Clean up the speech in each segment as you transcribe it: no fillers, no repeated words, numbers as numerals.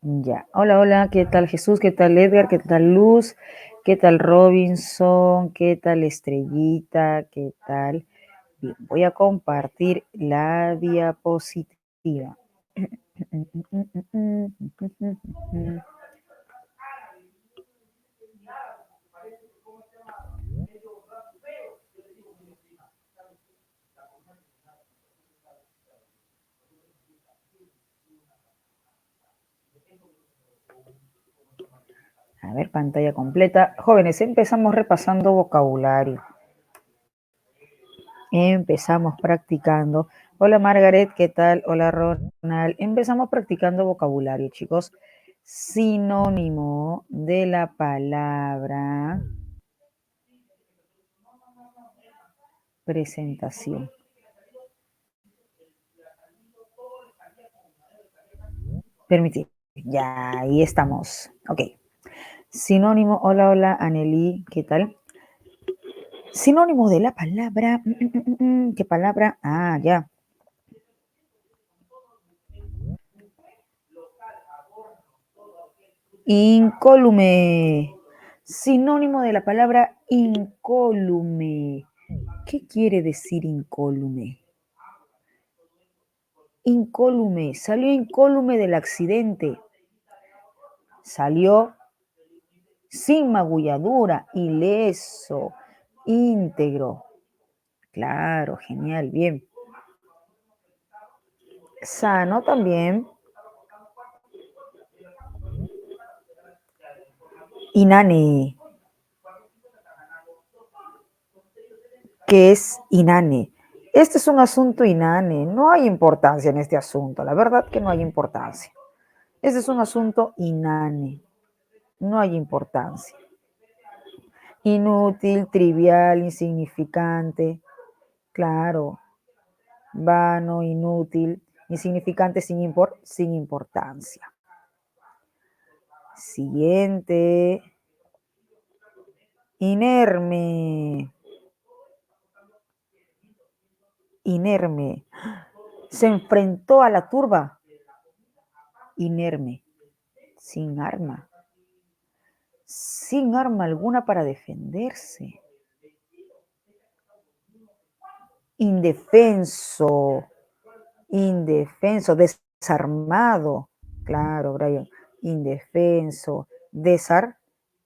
Ya. Hola, hola, ¿qué tal Jesús? ¿Qué tal Edgar? ¿Qué tal Luz? ¿Qué tal Robinson? ¿Qué tal Estrellita? ¿Qué tal? Bien, voy a compartir la diapositiva. A ver, pantalla completa. Jóvenes, empezamos repasando vocabulario. Empezamos practicando. Hola Margaret, ¿qué tal? Hola Ronald. Empezamos practicando vocabulario, chicos. Sinónimo de la palabra presentación. Permitir. Ya, ahí estamos. Ok. Sinónimo, hola, hola, Aneli, ¿qué tal? Sinónimo de la palabra. ¿Qué palabra? Ah, ya. Incólume. Sinónimo de la palabra incólume. ¿Qué quiere decir incólume? Incólume. Salió incólume del accidente. Salió sin magulladura, ileso, íntegro. Claro, genial, bien. Sano también. Inane. ¿Qué es inane? Este es un asunto inane. No hay importancia en este asunto. La verdad que no hay importancia. Este es un asunto inane. No hay importancia. Inútil, trivial, insignificante. Claro. Vano, inútil, insignificante, sin importancia. Siguiente. Inerme. Inerme. Se enfrentó a la turba. Inerme. Sin arma. Sin arma alguna para defenderse. Indefenso. Indefenso. Desarmado. Claro, Brian. Indefenso.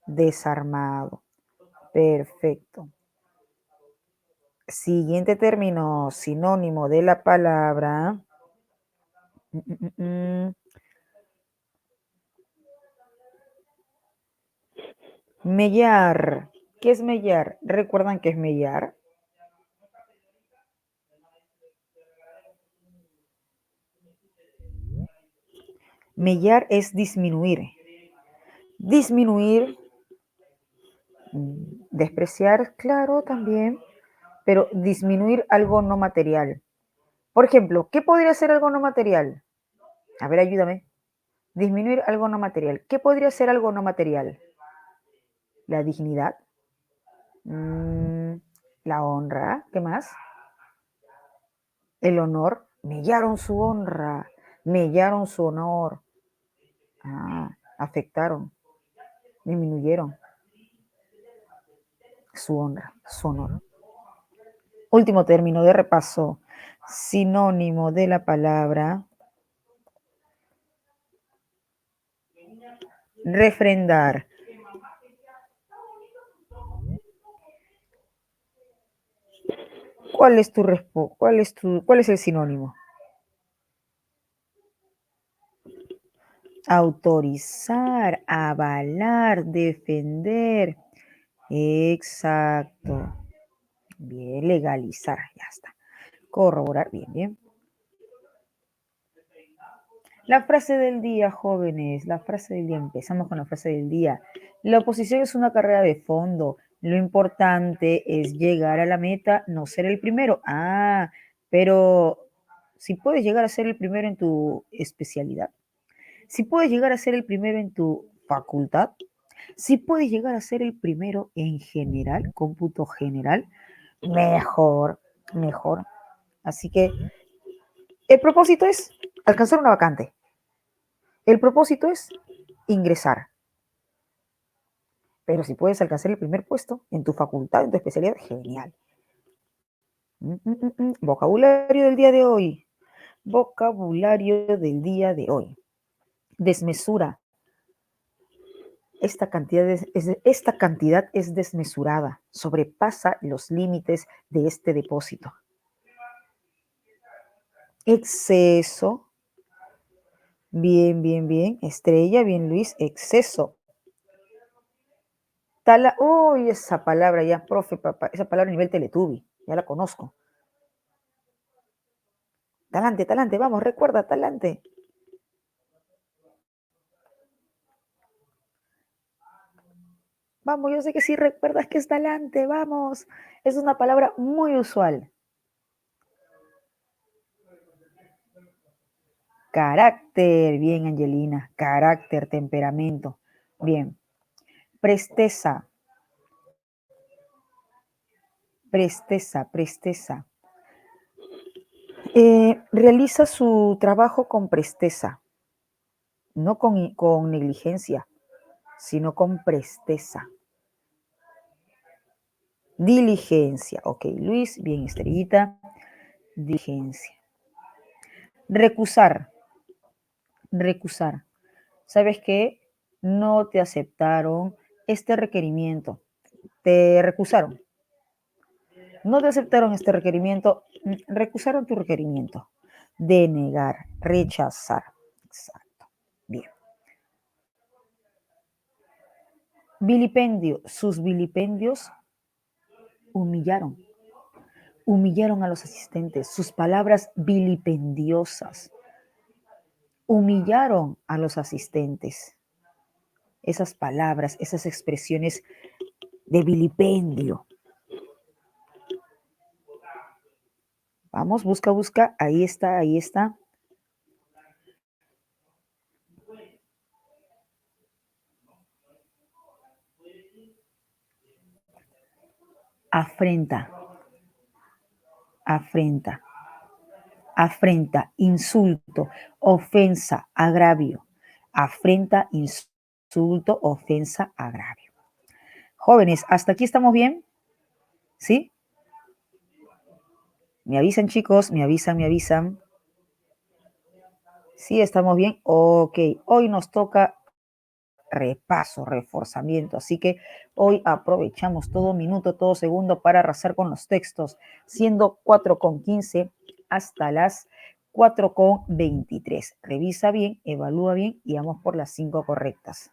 Desarmado. Perfecto. Siguiente término, sinónimo de la palabra. Mellar. ¿Qué es mellar? ¿Recuerdan qué es mellar? Mellar es disminuir. Disminuir, despreciar, claro, también, pero disminuir algo no material. Por ejemplo, ¿qué podría ser algo no material? A ver, ayúdame. Disminuir algo no material. ¿Qué podría ser algo no material? La dignidad. La honra. ¿Qué más? El honor. Mellaron su honra. Mellaron su honor. Afectaron. Disminuyeron su honra, su honor. Último término de repaso. Sinónimo de la palabra refrendar. ¿Cuál es tu respuesta? ¿Cuál es el sinónimo? Autorizar, avalar, defender. Exacto. Bien, legalizar, ya está. Corroborar, bien, bien. La frase del día, jóvenes, la frase del día. Empezamos con la frase del día. La oposición es una carrera de fondo. Lo importante es llegar a la meta, no ser el primero. Pero si puedes llegar a ser el primero en tu especialidad, si puedes llegar a ser el primero en tu facultad, si puedes llegar a ser el primero en general, cómputo general, mejor, mejor. Así que el propósito es alcanzar una vacante. El propósito es ingresar. Pero si puedes alcanzar el primer puesto en tu facultad, en tu especialidad, genial. Vocabulario del día de hoy. Vocabulario del día de hoy. Desmesura. Esta cantidad es desmesurada, sobrepasa los límites de este depósito. Exceso. Bien, bien, bien. Estrella, bien, Luis. Exceso. Uy, esa palabra ya, profe, papá, esa palabra a nivel Teletubby, ya la conozco. Talante, talante, vamos, recuerda, talante. Vamos, yo sé que sí recuerdas que es talante, vamos. Es una palabra muy usual. Carácter, bien, Angelina. Carácter, temperamento. Bien. Presteza. Presteza, presteza. Realiza su trabajo con presteza, no con negligencia, sino con presteza. Diligencia. Ok, Luis, bien, Estrellita. Diligencia. Recusar. Recusar. ¿Sabes qué? No te aceptaron este requerimiento. Te recusaron. No te aceptaron este requerimiento. Recusaron tu requerimiento. Denegar, rechazar. Exacto. Bien. Vilipendio. Sus vilipendios humillaron. Humillaron a los asistentes. Sus palabras vilipendiosas humillaron a los asistentes. Esas palabras, esas expresiones de vilipendio. Vamos, busca, busca. Ahí está, ahí está. Afrenta, afrenta, afrenta, insulto, ofensa, agravio. Afrenta, insulto, ofensa, agravio. Jóvenes, ¿hasta aquí estamos bien? ¿Sí? Me avisan, chicos, me avisan, me avisan. Sí, estamos bien. Ok, hoy nos toca repaso, reforzamiento. Así que hoy aprovechamos todo minuto, todo segundo para arrasar con los textos, siendo 4:15 hasta las 4:23. Revisa bien, evalúa bien y vamos por las 5 correctas.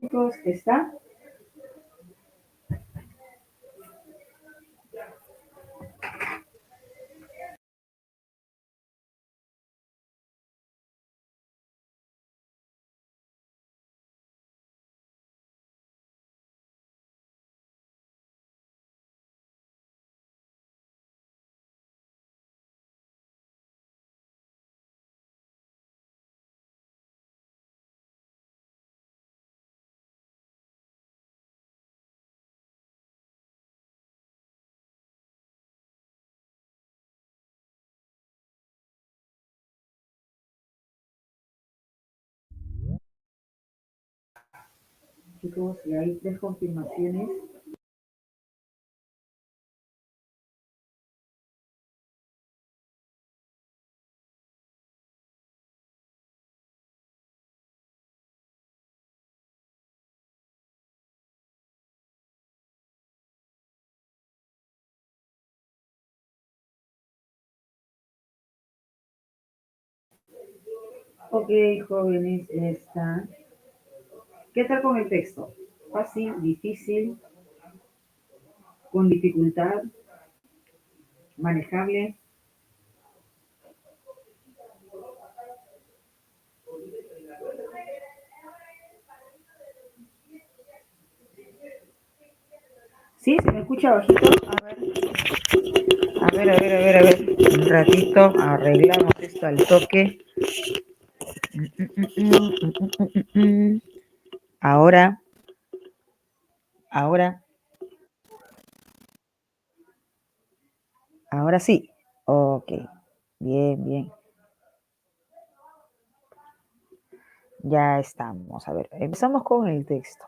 chicos, ¿está? Chicos, y hay 3 confirmaciones. Ok, jóvenes, está. ¿Qué tal con el texto? Fácil, difícil, con dificultad, manejable. ¿Sí? ¿Se me escucha bajito? A ver. A ver. Un ratito, arreglamos esto al toque. Ahora, ahora, ahora sí. Ok. Bien. Ya estamos. A ver, empezamos con el texto.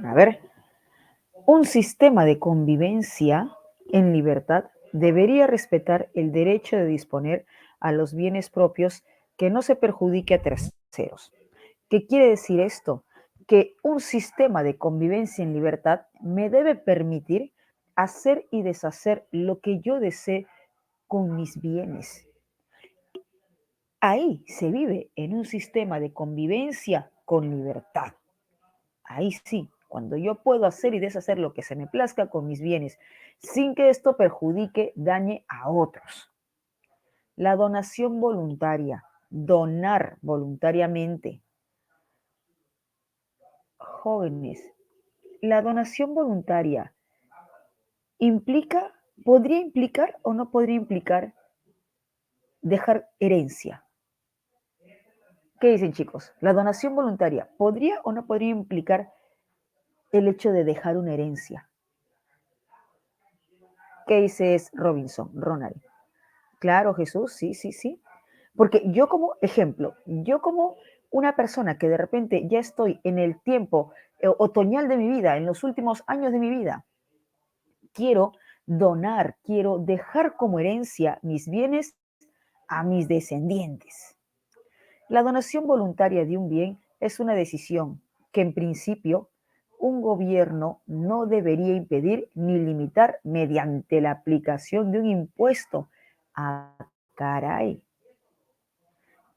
A ver, un sistema de convivencia en libertad debería respetar el derecho de disponer a los bienes propios que no se perjudique a terceros. ¿Qué quiere decir esto? Que un sistema de convivencia en libertad me debe permitir hacer y deshacer lo que yo desee con mis bienes. Ahí se vive en un sistema de convivencia con libertad. Ahí sí, cuando yo puedo hacer y deshacer lo que se me plazca con mis bienes, sin que esto perjudique, dañe a otros. La donación voluntaria, donar voluntariamente. Jóvenes, la donación voluntaria implica, podría implicar o no podría implicar dejar herencia. ¿Qué dicen chicos? La donación voluntaria, ¿podría o no podría implicar el hecho de dejar una herencia? ¿Qué dices Robinson, Ronald? Claro, Jesús, sí. Porque yo como ejemplo, yo como una persona que de repente ya estoy en el tiempo otoñal de mi vida, en los últimos años de mi vida, quiero donar, quiero dejar como herencia mis bienes a mis descendientes. La donación voluntaria de un bien es una decisión que en principio un gobierno no debería impedir ni limitar mediante la aplicación de un impuesto. Ah, caray.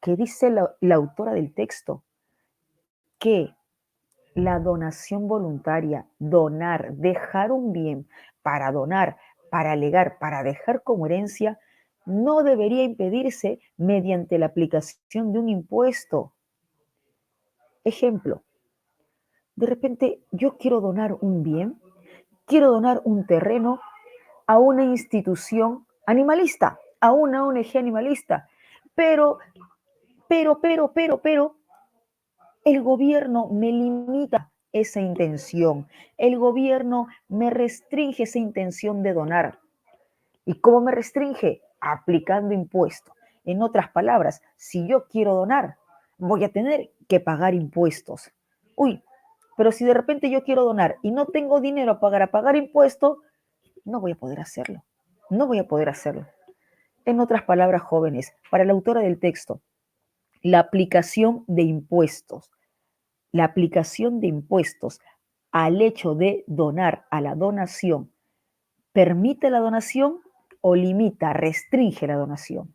¿Qué dice la autora del texto? Que la donación voluntaria, donar, dejar un bien para donar, para legar, para dejar como herencia, no debería impedirse mediante la aplicación de un impuesto. Ejemplo, de repente yo quiero donar un bien, quiero donar un terreno a una institución animalista, a una ONG animalista, pero, pero, el gobierno me limita esa intención, el gobierno me restringe esa intención de donar. ¿Y cómo me restringe? Aplicando impuestos. En otras palabras, si yo quiero donar, voy a tener que pagar impuestos. Uy, pero si de repente yo quiero donar y no tengo dinero para pagar impuestos, no voy a poder hacerlo. No voy a poder hacerlo. En otras palabras, jóvenes, para la autora del texto, la aplicación de impuestos la aplicación de impuestos al hecho de donar, a la donación, ¿permite la donación o limita, restringe la donación?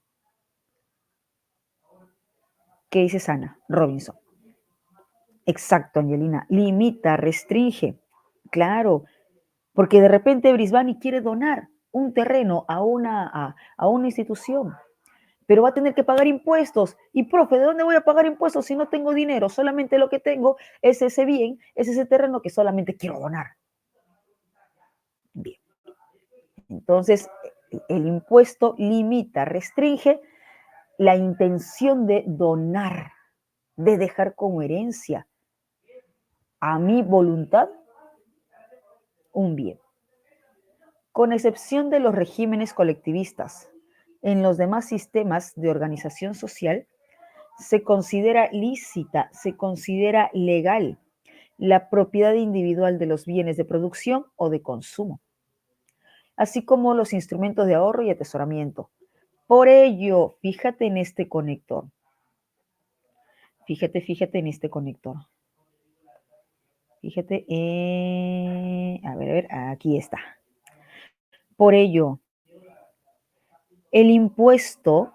¿Qué dice Sana Robinson? Exacto, Angelina. Limita, restringe. Claro, porque de repente Brisbane quiere donar un terreno a una institución, pero va a tener que pagar impuestos. Y, profe, ¿de dónde voy a pagar impuestos si no tengo dinero? Solamente lo que tengo es ese bien, es ese terreno que solamente quiero donar. Bien. Entonces, el impuesto limita, restringe la intención de donar, de dejar como herencia a mi voluntad un bien. Con excepción de los regímenes colectivistas, en los demás sistemas de organización social se considera lícita, se considera legal la propiedad individual de los bienes de producción o de consumo, así como los instrumentos de ahorro y atesoramiento. Por ello, fíjate en este conector. Fíjate en este conector. Fíjate, a ver, aquí está. Por ello, el impuesto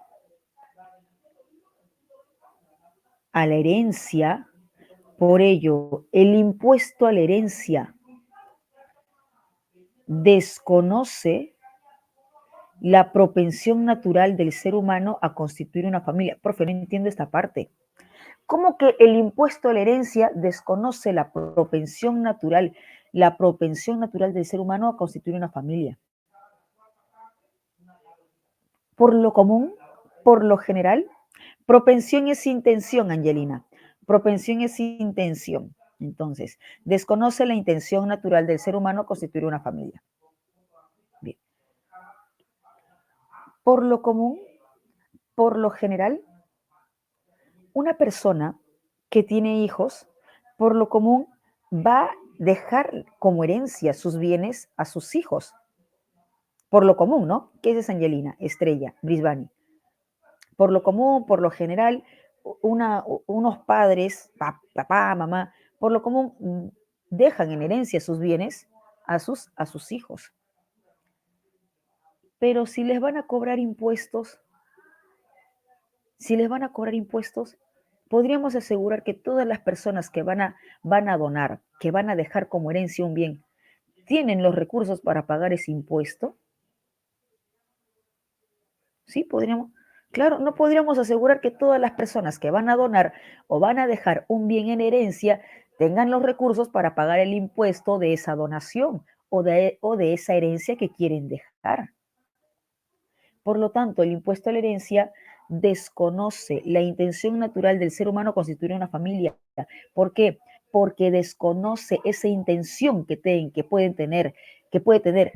a la herencia, por ello, el impuesto a la herencia desconoce la propensión natural del ser humano a constituir una familia. Profe, no entiendo esta parte. ¿Cómo que el impuesto a la herencia desconoce la propensión natural del ser humano a constituir una familia? Por lo común, por lo general, propensión es intención, Angelina. Propensión es intención. Entonces, desconoce la intención natural del ser humano a constituir una familia. Bien. Por lo común, por lo general, una persona que tiene hijos, por lo común, va a dejar como herencia sus bienes a sus hijos. Por lo común, ¿no? ¿Qué es Angelina? Estrella, Brisbane. Por lo común, por lo general, unos padres, papá, mamá, por lo común dejan en herencia sus bienes a sus hijos. Pero si les van a cobrar impuestos, podríamos asegurar que todas las personas que van a donar, que van a dejar como herencia un bien, ¿tienen los recursos para pagar ese impuesto? Sí, podríamos. Claro, no podríamos asegurar que todas las personas que van a donar o van a dejar un bien en herencia tengan los recursos para pagar el impuesto de esa donación o de esa herencia que quieren dejar. Por lo tanto, el impuesto a la herencia desconoce la intención natural del ser humano constituir una familia. ¿Por qué? Porque desconoce esa intención que puede tener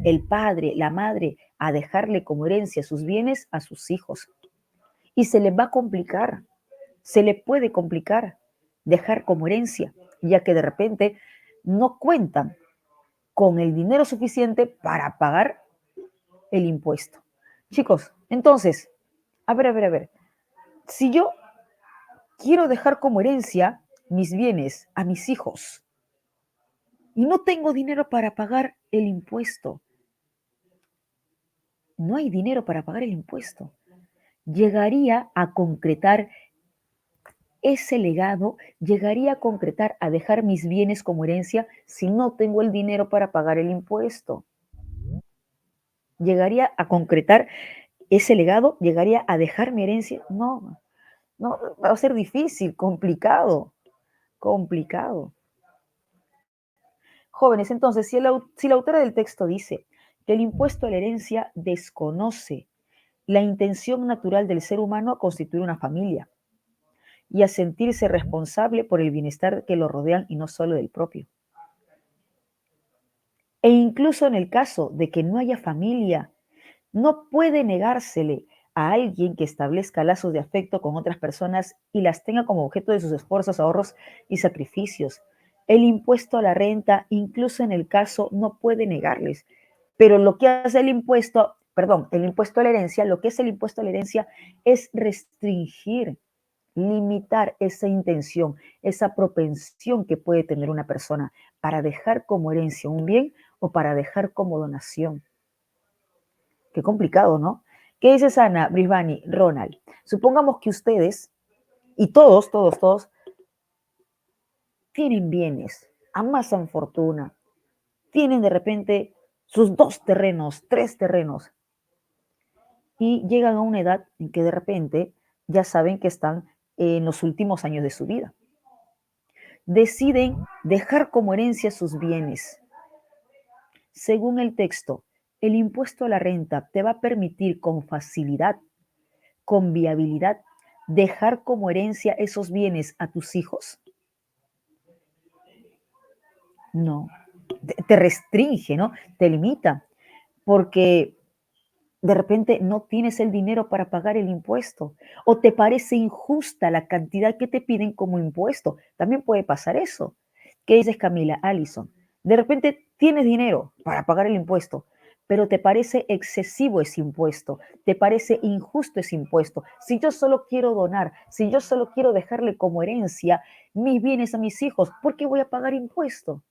el padre, la madre, a dejarle como herencia sus bienes a sus hijos. Y se les va a complicar, se le puede complicar dejar como herencia, ya que de repente no cuentan con el dinero suficiente para pagar el impuesto. Chicos, entonces, a ver. Si yo quiero dejar como herencia mis bienes a mis hijos y no tengo dinero para pagar el impuesto, no hay dinero para pagar el impuesto, llegaría a concretar ese legado, llegaría a concretar a dejar mis bienes como herencia si no tengo el dinero para pagar el impuesto. Llegaría a concretar ese legado, llegaría a dejar mi herencia. No, no, va a ser difícil, complicado. Jóvenes, entonces, si la autora del texto dice que el impuesto a la herencia desconoce la intención natural del ser humano a constituir una familia y a sentirse responsable por el bienestar que lo rodean y no solo del propio. E incluso en el caso de que no haya familia, no puede negársele a alguien que establezca lazos de afecto con otras personas y las tenga como objeto de sus esfuerzos, ahorros y sacrificios. El impuesto a la renta, incluso en el caso, no puede negarles. Pero lo que hace el impuesto, perdón, el impuesto a la herencia, lo que es el impuesto a la herencia es restringir limitar esa intención, esa propensión que puede tener una persona para dejar como herencia un bien o para dejar como donación. Qué complicado, ¿no? ¿Qué dices, Ana, Brisbani, Ronald? Supongamos que ustedes, y todos, tienen bienes, amasan fortuna, tienen de repente sus 2 terrenos, 3 terrenos, y llegan a una edad en que de repente ya saben que están en los últimos años de su vida. Deciden dejar como herencia sus bienes. Según el texto, el impuesto a la renta te va a permitir con facilidad, con viabilidad, dejar como herencia esos bienes a tus hijos. No, te restringe, ¿no? Te limita, porque de repente no tienes el dinero para pagar el impuesto o te parece injusta la cantidad que te piden como impuesto. También puede pasar eso. ¿Qué dices, Camila? Alison, de repente tienes dinero para pagar el impuesto, pero te parece excesivo ese impuesto, te parece injusto ese impuesto. Si yo solo quiero donar, si yo solo quiero dejarle como herencia mis bienes a mis hijos, ¿por qué voy a pagar impuesto?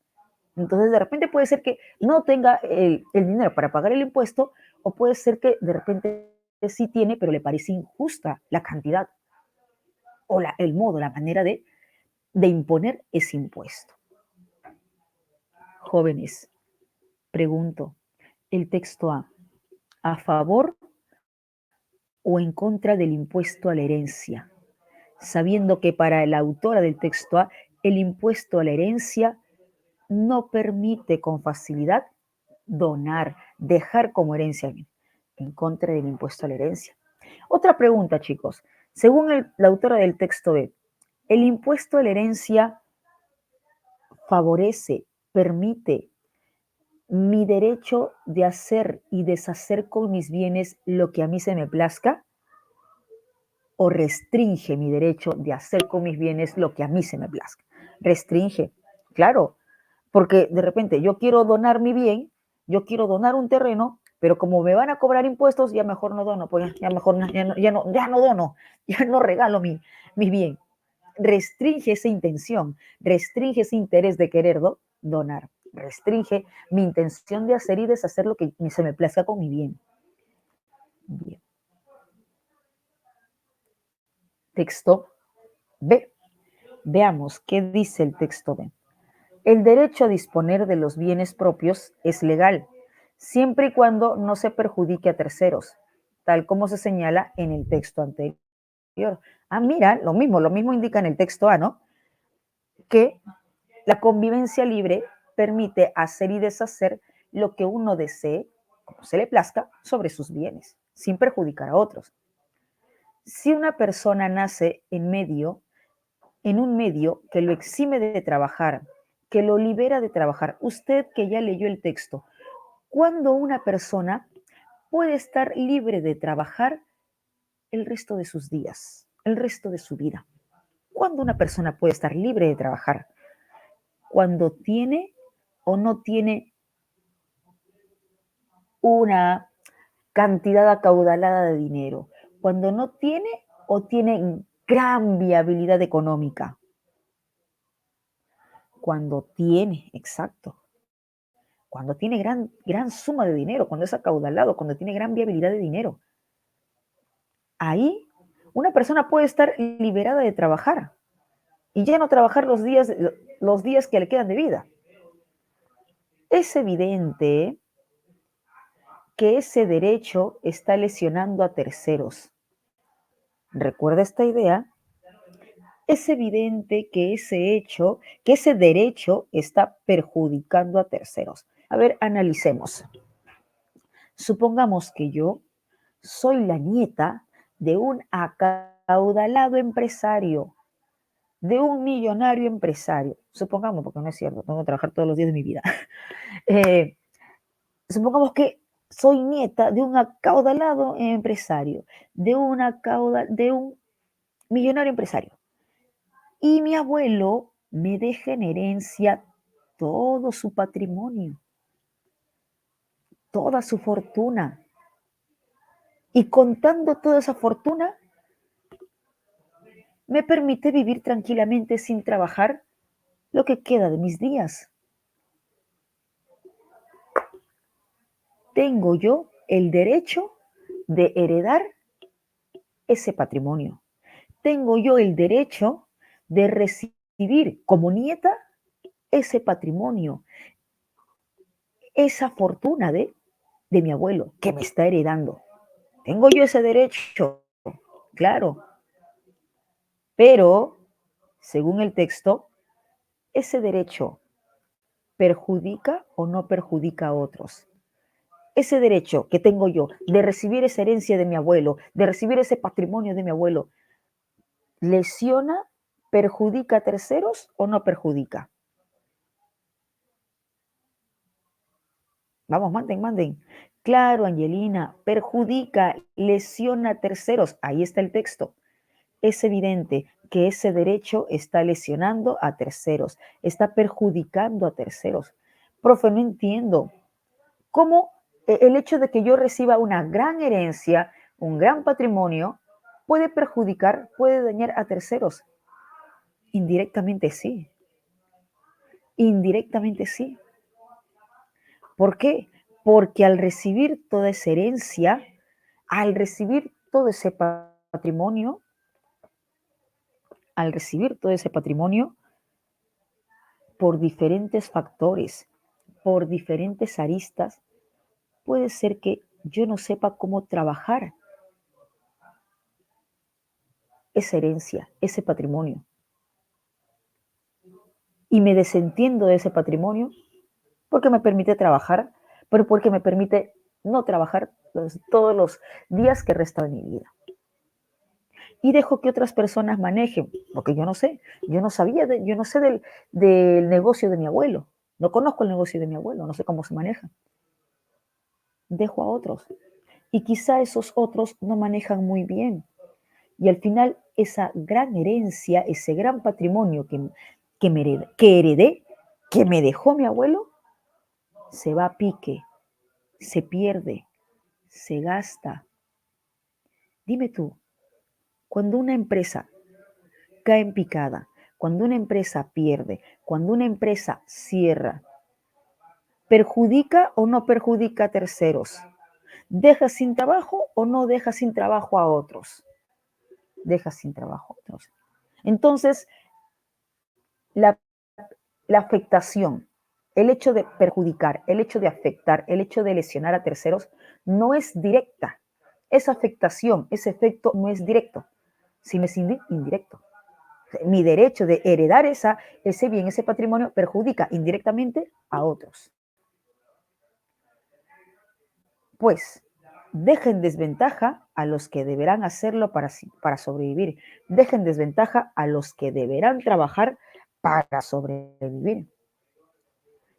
Entonces, de repente puede ser que no tenga el dinero para pagar el impuesto o puede ser que de repente sí tiene, pero le parece injusta la cantidad o el modo, la manera de imponer ese impuesto. Jóvenes, pregunto, el texto ¿a favor o en contra del impuesto a la herencia? Sabiendo que para la autora del texto A, el impuesto a la herencia no permite con facilidad donar, dejar como herencia en contra del impuesto a la herencia. Otra pregunta, chicos. Según la autora del texto B, ¿el impuesto a la herencia favorece, permite mi derecho de hacer y deshacer con mis bienes lo que a mí se me plazca? ¿O restringe mi derecho de hacer con mis bienes lo que a mí se me plazca? Restringe, claro, porque de repente yo quiero donar mi bien, yo quiero donar un terreno, pero como me van a cobrar impuestos, ya mejor no dono, pues ya mejor ya no dono, ya no regalo mi bien. Restringe esa intención, restringe ese interés de querer donar, restringe mi intención de hacer y deshacer lo que se me plazca con mi bien. Bien. Texto B. Veamos qué dice el texto B. El derecho a disponer de los bienes propios es legal, siempre y cuando no se perjudique a terceros, tal como se señala en el texto anterior. Mira, lo mismo indica en el texto A, ¿no? Que la convivencia libre permite hacer y deshacer lo que uno desee, como se le plazca, sobre sus bienes, sin perjudicar a otros. Si una persona nace en un medio que lo exime de trabajar, que lo libera de trabajar. Usted que ya leyó el texto, ¿cuándo una persona puede estar libre de trabajar el resto de sus días, el resto de su vida? ¿Cuándo una persona puede estar libre de trabajar? Cuando tiene o no tiene una cantidad acaudalada de dinero, cuando no tiene o tiene gran viabilidad económica. Cuando tiene, exacto, cuando tiene gran suma de dinero, cuando es acaudalado, cuando tiene gran viabilidad de dinero. Ahí una persona puede estar liberada de trabajar y ya no trabajar los días que le quedan de vida. Es evidente que ese derecho está lesionando a terceros. ¿Recuerda esta idea? Es evidente que ese derecho está perjudicando a terceros. A ver, analicemos. Supongamos que yo soy la nieta de un acaudalado empresario, de un millonario empresario. Supongamos, porque no es cierto, tengo que trabajar todos los días de mi vida. Eh, supongamos que soy nieta de un acaudalado empresario, de un millonario empresario. Y mi abuelo me deja en herencia todo su patrimonio, toda su fortuna. Y contando toda esa fortuna, me permite vivir tranquilamente sin trabajar lo que queda de mis días. Tengo yo el derecho de heredar ese patrimonio. Tengo yo el derecho de recibir como nieta ese patrimonio, esa fortuna de mi abuelo que me está heredando. Tengo yo ese derecho, claro, pero según el texto, ese derecho perjudica o no perjudica a otros. Ese derecho que tengo yo de recibir esa herencia de mi abuelo, de recibir ese patrimonio de mi abuelo, ¿lesiona, perjudica a terceros o no perjudica? Vamos, manden, manden. Claro, Angelina, perjudica, lesiona a terceros. Ahí está el texto. Es evidente que ese derecho está lesionando a terceros, está perjudicando a terceros. Profe, no entiendo cómo el hecho de que yo reciba una gran herencia, un gran patrimonio, puede perjudicar, puede dañar a terceros. Indirectamente sí, indirectamente sí. ¿Por qué? Porque al recibir toda esa herencia, al recibir todo ese patrimonio, al recibir todo ese patrimonio, por diferentes factores, por diferentes aristas, puede ser que yo no sepa cómo trabajar esa herencia, ese patrimonio. Y me desentiendo de ese patrimonio porque me permite trabajar, pero porque me permite no trabajar todos los días que restan de mi vida. Y dejo que otras personas manejen, porque yo no sé, yo no sabía, yo no sé del negocio de mi abuelo, no conozco el negocio de mi abuelo, no sé cómo se maneja. Dejo a otros. Y quizá esos otros no manejan muy bien. Y al final esa gran herencia, ese gran patrimonio que heredé, que me dejó mi abuelo, se va a pique, se pierde, se gasta. Dime tú, cuando una empresa cae en picada, cuando una empresa pierde, cuando una empresa cierra, ¿perjudica o no perjudica a terceros? ¿Deja sin trabajo o no deja sin trabajo a otros? Deja sin trabajo a otros. Entonces, la, la afectación, el hecho de perjudicar, el hecho de afectar, el hecho de lesionar a terceros, no es directa. Esa afectación, ese efecto no es directo, sino es indirecto. Mi derecho de heredar ese bien, ese patrimonio, perjudica indirectamente a otros. Pues deja en desventaja a los que deberán hacerlo para sobrevivir. Deja en desventaja a los que deberán trabajar para sobrevivir.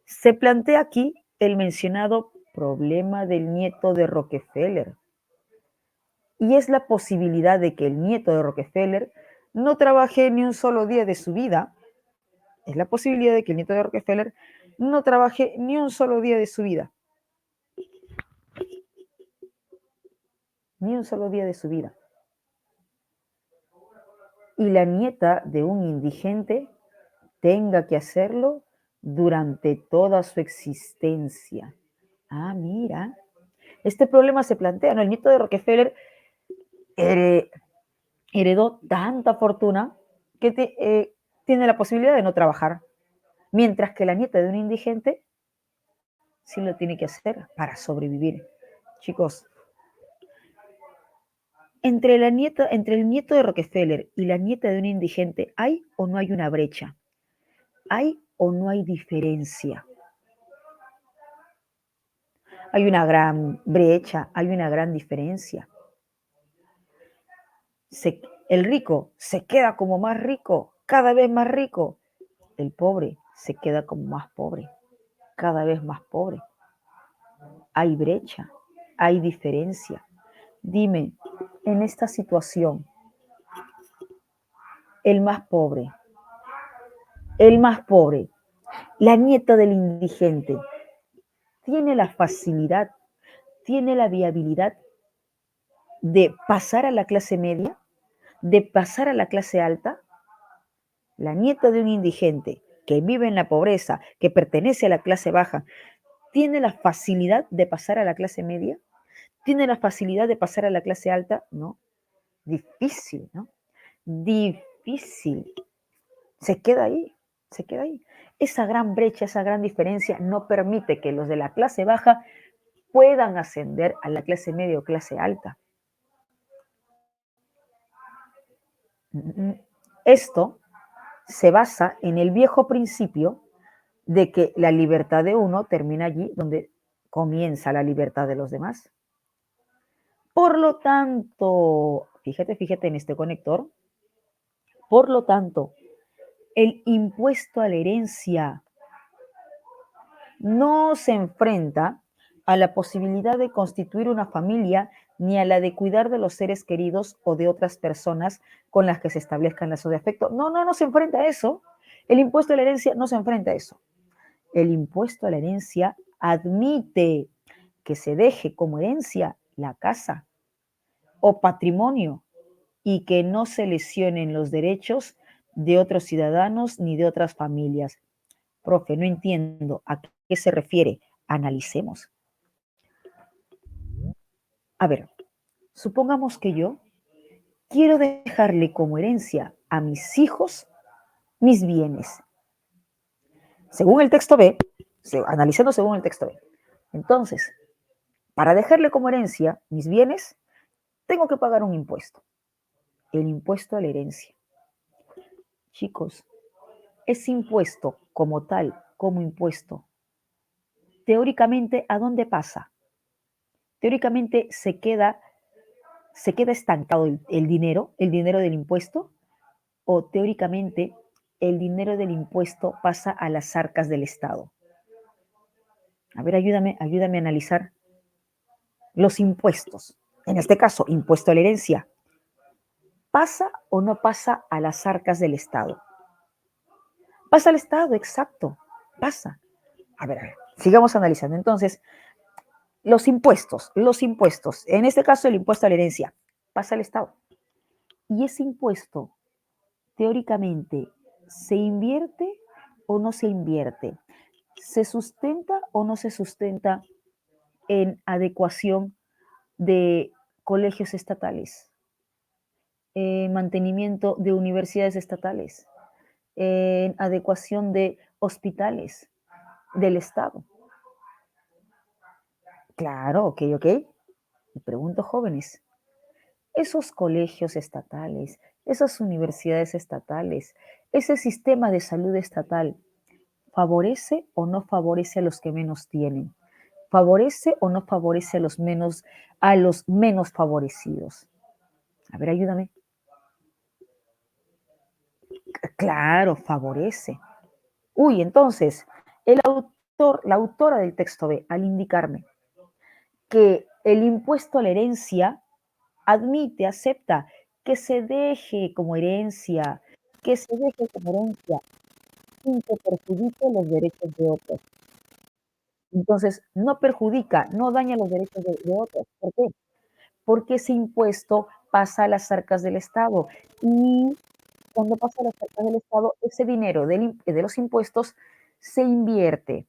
Se plantea aquí el mencionado problema del nieto de Rockefeller. Y es la posibilidad de que el nieto de Rockefeller no trabaje ni un solo día de su vida. Es la posibilidad de que el nieto de Rockefeller no trabaje ni un solo día de su vida. Ni un solo día de su vida. Y la nieta de un indigente tenga que hacerlo durante toda su existencia. Ah, mira, este problema se plantea, ¿no? El nieto de Rockefeller heredó tanta fortuna que tiene la posibilidad de no trabajar, mientras que la nieta de un indigente sí lo tiene que hacer para sobrevivir. Chicos, entre el nieto de Rockefeller y la nieta de un indigente, ¿hay o no hay una brecha? ¿Hay o no hay diferencia? Hay una gran brecha, hay una gran diferencia. El rico se queda como más rico, cada vez más rico. El pobre se queda como más pobre, cada vez más pobre. Hay brecha, hay diferencia. Dime, en esta situación, el más pobre, el más pobre, la nieta del indigente, tiene la facilidad, tiene la viabilidad de pasar a la clase media, de pasar a la clase alta, la nieta de un indigente que vive en la pobreza, que pertenece a la clase baja, ¿tiene la facilidad de pasar a la clase media? ¿Tiene la facilidad de pasar a la clase alta? No, difícil, ¿no? Difícil. Se queda ahí, se queda ahí. Esa gran brecha, esa gran diferencia no permite que los de la clase baja puedan ascender a la clase media o clase alta. Esto se basa en el viejo principio de que la libertad de uno termina allí donde comienza la libertad de los demás. Por lo tanto, fíjate en este conector, por lo tanto, el impuesto a la herencia no se enfrenta a la posibilidad de constituir una familia ni a la de cuidar de los seres queridos o de otras personas con las que se establezcan lazos de afecto. No se enfrenta a eso. El impuesto a la herencia no se enfrenta a eso. El impuesto a la herencia admite que se deje como herencia la casa o patrimonio y que no se lesionen los derechos de otros ciudadanos ni de otras familias. Profe, no entiendo a qué se refiere. Analicemos. A ver, supongamos que yo quiero dejarle como herencia a mis hijos mis bienes. Según el texto B, analizando según el texto B. Entonces, para dejarle como herencia mis bienes, tengo que pagar un impuesto. El impuesto a la herencia. Chicos, ese impuesto como tal, como impuesto, teóricamente, ¿a dónde pasa? Teóricamente se queda estancado el dinero del impuesto, o teóricamente el dinero del impuesto pasa a las arcas del Estado. A ver, ayúdame a analizar los impuestos. En este caso, impuesto a la herencia. ¿Pasa o no pasa a las arcas del Estado? Pasa al Estado, exacto. Pasa. A ver, sigamos analizando. Entonces, los impuestos. En este caso, el impuesto a la herencia pasa al Estado. Y ese impuesto, teóricamente, ¿se invierte o no se invierte? ¿Se sustenta o no se sustenta en adecuación de colegios estatales, mantenimiento de universidades estatales, en adecuación de hospitales del Estado? Claro, ok. Y pregunto, jóvenes, esos colegios estatales, esas universidades estatales, ese sistema de salud estatal, ¿favorece o no favorece a los que menos tienen? ¿Favorece o no favorece a los menos favorecidos? A ver, ayúdame. Claro, favorece. Uy, entonces, la autora del texto B, al indicarme que el impuesto a la herencia admite, acepta que se deje como herencia, que se deje como herencia sin que perjudique los derechos de otros. Entonces, no perjudica, no daña los derechos de otros. ¿Por qué? Porque ese impuesto pasa a las arcas del Estado y cuando pasa a las arcas del Estado, ese dinero de los impuestos se invierte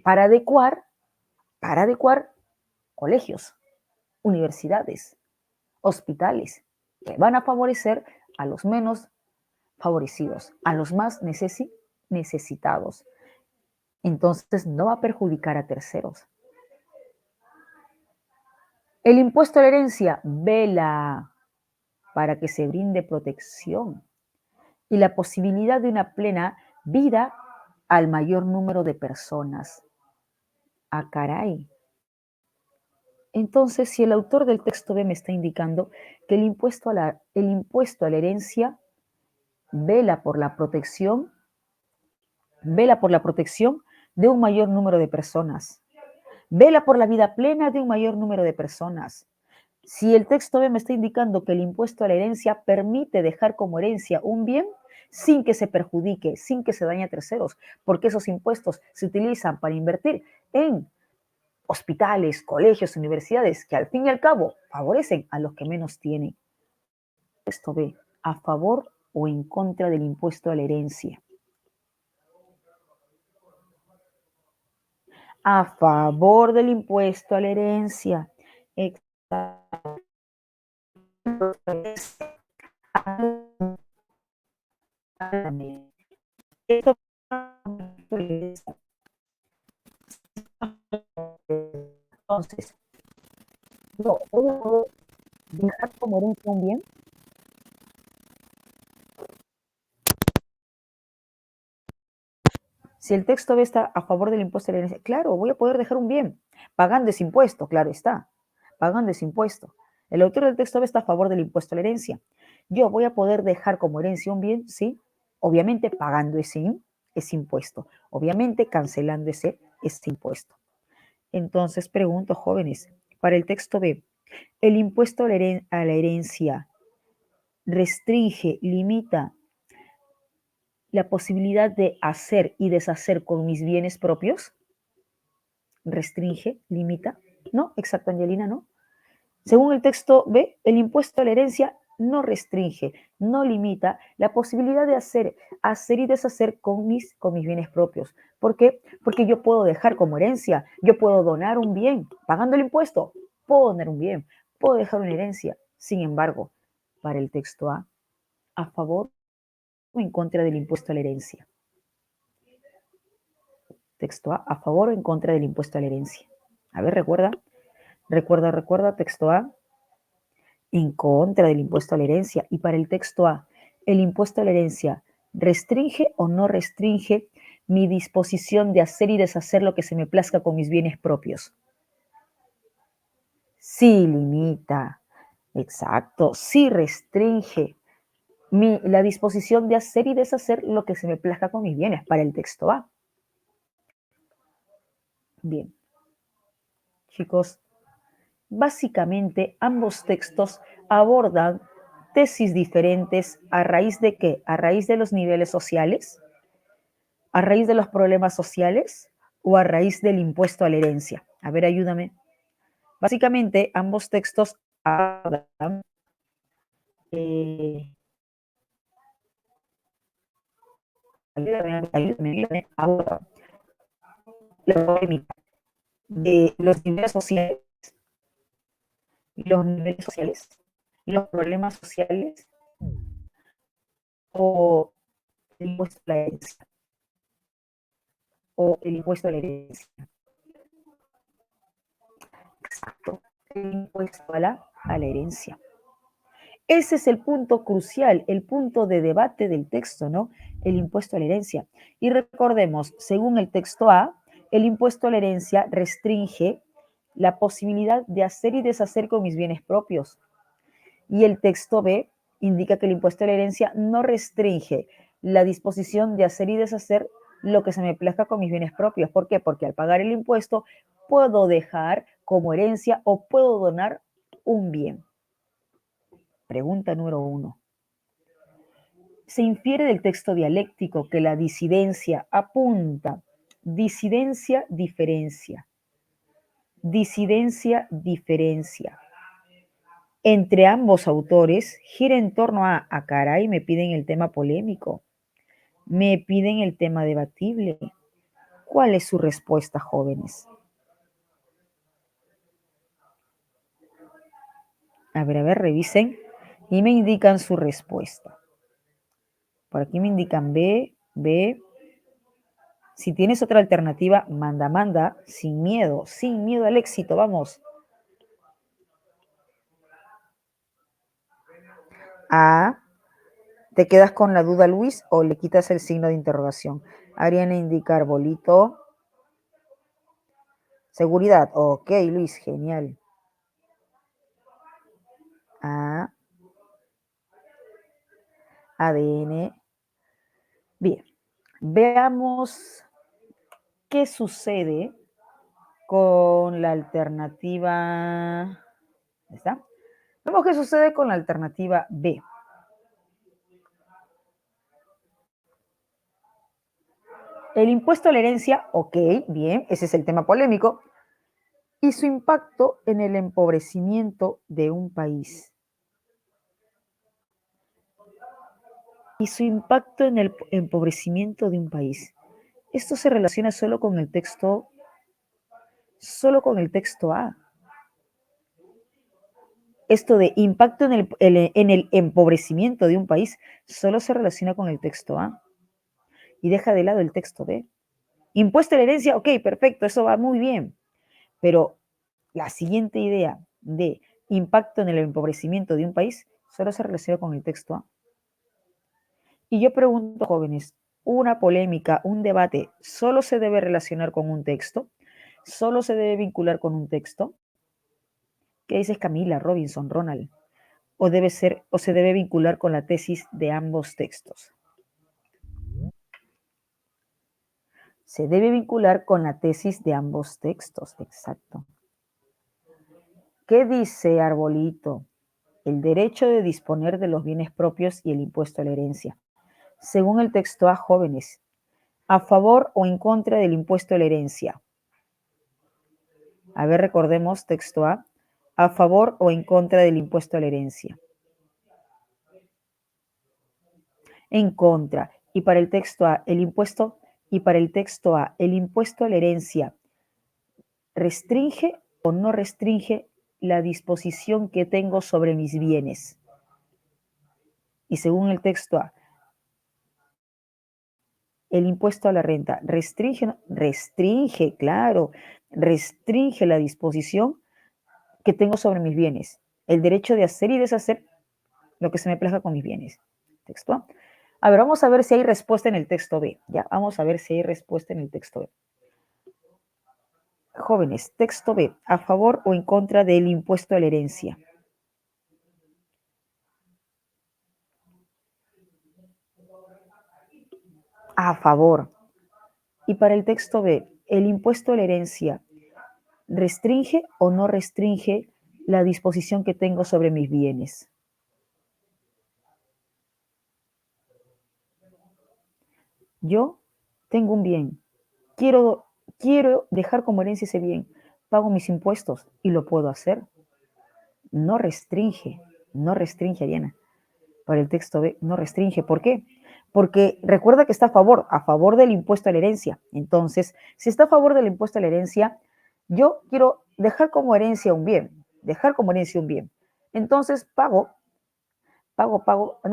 para adecuar colegios, universidades, hospitales, que van a favorecer a los menos favorecidos, a los más necesitados. Entonces no va a perjudicar a terceros. El impuesto a la herencia vela para que se brinde protección y la posibilidad de una plena vida al mayor número de personas. Ah, caray. Entonces, si el autor del texto B me está indicando que el impuesto a la herencia vela por la protección, vela por la protección de un mayor número de personas, vela por la vida plena de un mayor número de personas. Si el texto B me está indicando que el impuesto a la herencia permite dejar como herencia un bien sin que se perjudique, sin que se dañe a terceros, porque esos impuestos se utilizan para invertir en hospitales, colegios, universidades, que al fin y al cabo favorecen a los que menos tienen. Texto B, ¿a favor o en contra del impuesto a la herencia? A favor del impuesto a la herencia. Esto entonces, yo puedo dejar como herencia un bien. Si el texto B está a favor del impuesto a la herencia, claro, voy a poder dejar un bien, pagando ese impuesto, claro está, pagando ese impuesto. El autor del texto B está a favor del impuesto a la herencia. Yo voy a poder dejar como herencia un bien, sí, obviamente pagando ese impuesto, obviamente cancelando ese impuesto. Entonces pregunto, jóvenes, para el texto B, ¿el impuesto a la herencia restringe, limita la posibilidad de hacer y deshacer con mis bienes propios? ¿Restringe, limita? No, exacto, Angelina, no. Según el texto B, el impuesto a la herencia no restringe, no limita la posibilidad de hacer y deshacer con mis bienes propios. ¿Por qué? Porque yo puedo dejar como herencia, yo puedo donar un bien, pagando el impuesto, puedo donar un bien, puedo dejar una herencia. Sin embargo, para el texto a favor o en contra del impuesto a la herencia. Texto a favor o en contra del impuesto a la herencia. A ver, recuerda, texto A, en contra del impuesto a la herencia. Y para el texto A, ¿el impuesto a la herencia restringe o no restringe mi disposición de hacer y deshacer lo que se me plazca con mis bienes propios? Sí limita, exacto, sí restringe la disposición de hacer y deshacer lo que se me plazca con mis bienes para el texto A. Bien, chicos, básicamente ambos textos abordan tesis diferentes a raíz de qué? A raíz de los niveles sociales, a raíz de los problemas sociales o a raíz del impuesto a la herencia. A ver, ayúdame. Básicamente ambos textos abordan ayúdame, abordan la polémica de los niveles sociales, los problemas sociales o el impuesto a la herencia, o el impuesto a la herencia. Exacto, el impuesto a la herencia. Ese es el punto crucial, el punto de debate del texto, ¿no? El impuesto a la herencia. Y recordemos, según el texto A, el impuesto a la herencia restringe la posibilidad de hacer y deshacer con mis bienes propios. Y el texto B indica que el impuesto a la herencia no restringe la disposición de hacer y deshacer lo que se me plazca con mis bienes propios. ¿Por qué? Porque al pagar el impuesto puedo dejar como herencia o puedo donar un bien. Pregunta número 1. Se infiere del texto dialéctico que la disidencia apunta, disidencia, diferencia, disidencia, diferencia. Entre ambos autores gira en torno a caray, me piden el tema polémico, me piden el tema debatible. ¿Cuál es su respuesta, jóvenes? A ver, revisen y me indican su respuesta. Por aquí me indican B. Si tienes otra alternativa, manda, sin miedo al éxito, vamos. A. ¿Te quedas con la duda, Luis, o le quitas el signo de interrogación? Ariana indica arbolito. Seguridad. Ok, Luis, genial. A. ADN. Bien, veamos qué sucede con la alternativa. ¿Está? Vemos qué sucede con la alternativa B. El impuesto a la herencia, ok, bien, ese es el tema polémico, y su impacto en el empobrecimiento de un país. y su impacto en el empobrecimiento de un país. Esto se relaciona solo con el texto A. Esto de impacto en el empobrecimiento de un país solo se relaciona con el texto A y deja de lado el texto B. Impuesto a la herencia, ok, perfecto, eso va muy bien, pero la siguiente idea de impacto en el empobrecimiento de un país solo se relaciona con el texto A. Y yo pregunto, jóvenes, una polémica, un debate, ¿solo se debe relacionar con un texto? ¿Solo se debe vincular con un texto? ¿Qué dices Camila, Robinson, Ronald? ¿O se debe vincular con la tesis de ambos textos? Se debe vincular con la tesis de ambos textos, exacto. ¿Qué dice Arbolito? El derecho de disponer de los bienes propios y el impuesto a la herencia. Según el texto A, jóvenes, ¿a favor o en contra del impuesto a la herencia? A ver, recordemos texto ¿a favor o en contra del impuesto a la herencia? En contra. Y para el texto A, el impuesto a la herencia, ¿restringe o no restringe la disposición que tengo sobre mis bienes? Y según el texto A, el impuesto a la renta restringe, claro, restringe la disposición que tengo sobre mis bienes, el derecho de hacer y deshacer lo que se me plazca con mis bienes. Texto A. A ver, vamos a ver si hay respuesta en el texto B. Ya, vamos a ver si hay respuesta en el texto B. Jóvenes, texto B, ¿a favor o en contra del impuesto a la herencia? A favor. Y para el texto B, ¿el impuesto a la herencia restringe o no restringe la disposición que tengo sobre mis bienes? Yo tengo un bien, quiero, quiero dejar como herencia ese bien, pago mis impuestos y lo puedo hacer. No restringe, no restringe, Diana. Para el texto B, no restringe. ¿Por qué? Porque recuerda que está a favor del impuesto a la herencia. Entonces, si está a favor del impuesto a la herencia, yo quiero dejar como herencia un bien, dejar como herencia un bien. Entonces, no,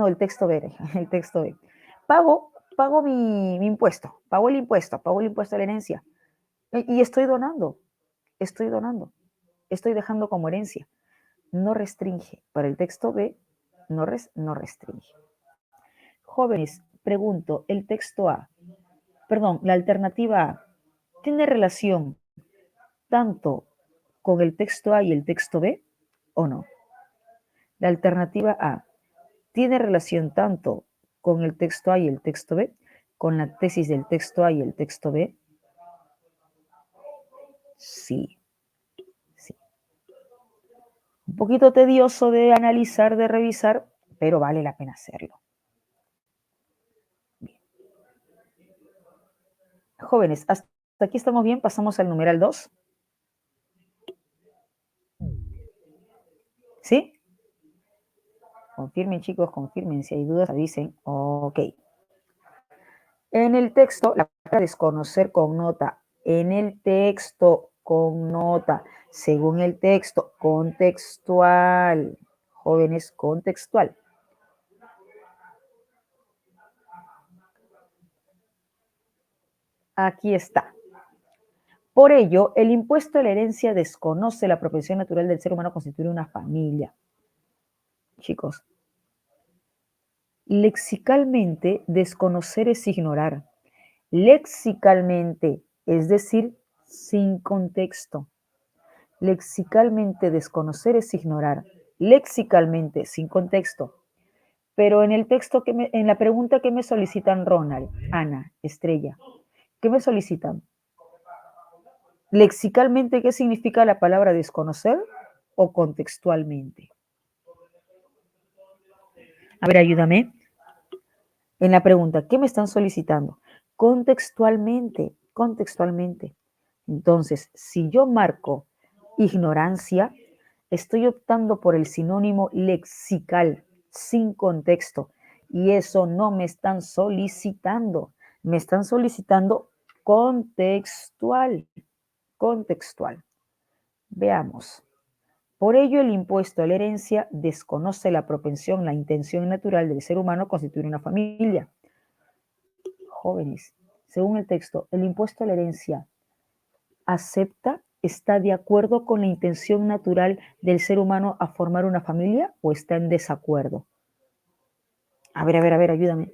el texto B, el texto B. Pago mi impuesto, pago el impuesto a la herencia. Y estoy donando, estoy dejando como herencia. No restringe. Para el texto B, no restringe. Jóvenes, pregunto, el texto A, perdón, la alternativa A, ¿tiene relación tanto con el texto A y el texto B o no? La alternativa A, ¿tiene relación tanto con el texto A y el texto B, con la tesis del texto A y el texto B? Sí, sí. Un poquito tedioso de analizar, de revisar, pero vale la pena hacerlo. Bien. Jóvenes, hasta aquí estamos bien, pasamos al numeral 2. ¿Sí? Confirmen, chicos, confirmen. Si hay dudas, avisen. Ok. En el texto, la palabra desconocer connota. En el texto, connota. Según el texto, contextual. Jóvenes, contextual. Aquí está. Por ello, el impuesto a la herencia desconoce la propensión natural del ser humano a constituir una familia. Chicos, lexicalmente, desconocer es ignorar. Lexicalmente, es decir, sin contexto. Lexicalmente, desconocer es ignorar. Lexicalmente, sin contexto. Pero en el texto en la pregunta que me solicitan Ronald, Ana, Estrella, ¿qué me solicitan? Lexicalmente, ¿qué significa la palabra desconocer o contextualmente? A ver, ayúdame. En la pregunta, ¿qué me están solicitando? Contextualmente, contextualmente. Entonces, si yo marco ignorancia, estoy optando por el sinónimo lexical, sin contexto. Y eso no me están solicitando. Me están solicitando contextual. Contextual. Veamos. Por ello, el impuesto a la herencia desconoce la propensión, la intención natural del ser humano a constituir una familia. Jóvenes, según el texto, el impuesto a la herencia acepta, está de acuerdo con la intención natural del ser humano a formar una familia o está en desacuerdo. A ver, ayúdame.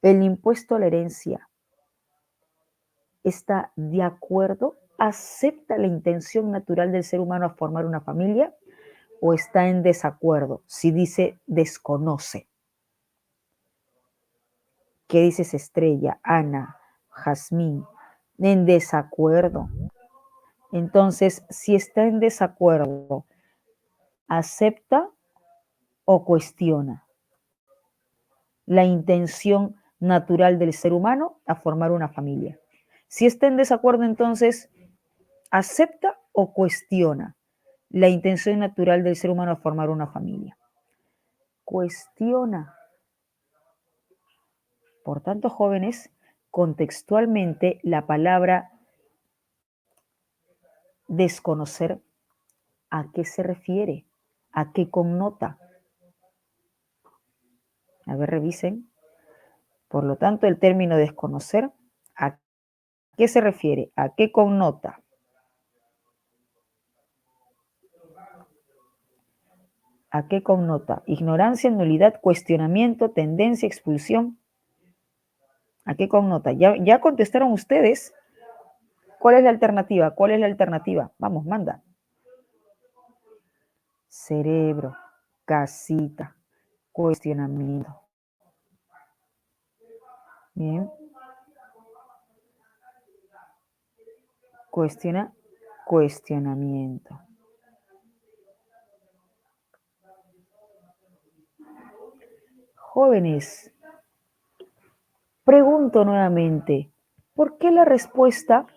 El impuesto a la herencia está de acuerdo, acepta la intención natural del ser humano a formar una familia o está en desacuerdo. Si dice desconoce. ¿Qué dices, Estrella, Ana, Jazmín? En desacuerdo. Entonces, si está en desacuerdo, ¿acepta o cuestiona la intención natural del ser humano a formar una familia? Si está en desacuerdo, entonces, ¿acepta o cuestiona la intención natural del ser humano a formar una familia? Cuestiona. Por tanto, jóvenes, contextualmente la palabra desconocer, ¿a qué se refiere? ¿A qué connota? A ver, revisen. Por lo tanto, el término desconocer, ¿a qué se refiere? ¿A qué connota? ¿A qué connota? Ignorancia, nulidad, cuestionamiento, tendencia, expulsión. ¿A qué connota? Ya contestaron ustedes. ¿Cuál es la alternativa? ¿Cuál es la alternativa? Vamos, manda. Cerebro, casita, cuestionamiento. Bien. Cuestionamiento. Jóvenes, pregunto nuevamente, ¿por qué la respuesta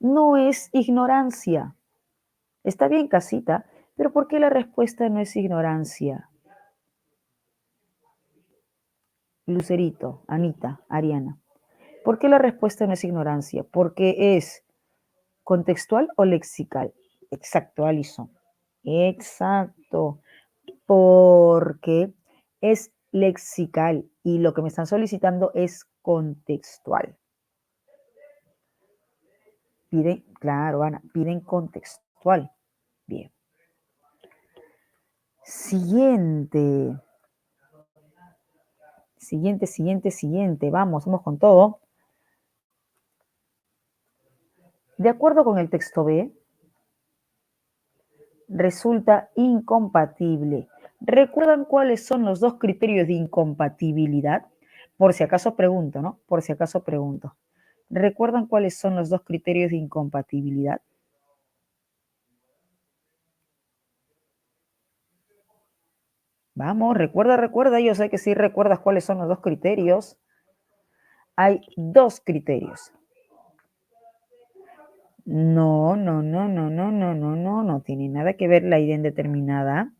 no es ignorancia? Está bien, casita, pero ¿por qué la respuesta no es ignorancia? Lucerito, Anita, Ariana. ¿Por qué la respuesta no es ignorancia? Porque es contextual o lexical. Exacto, Alison. Exacto. Porque es lexical y lo que me están solicitando es contextual. Piden, claro, Ana, piden contextual. Bien. Siguiente. Vamos con todo. De acuerdo con el texto B, resulta incompatible. ¿Recuerdan cuáles son los dos criterios de incompatibilidad? Por si acaso pregunto, ¿no? Por si acaso pregunto. ¿Recuerdan cuáles son los dos criterios de incompatibilidad? Vamos, recuerda, yo sé que sí recuerdas cuáles son los dos criterios. Hay dos criterios. No tiene nada que ver la idea indeterminada.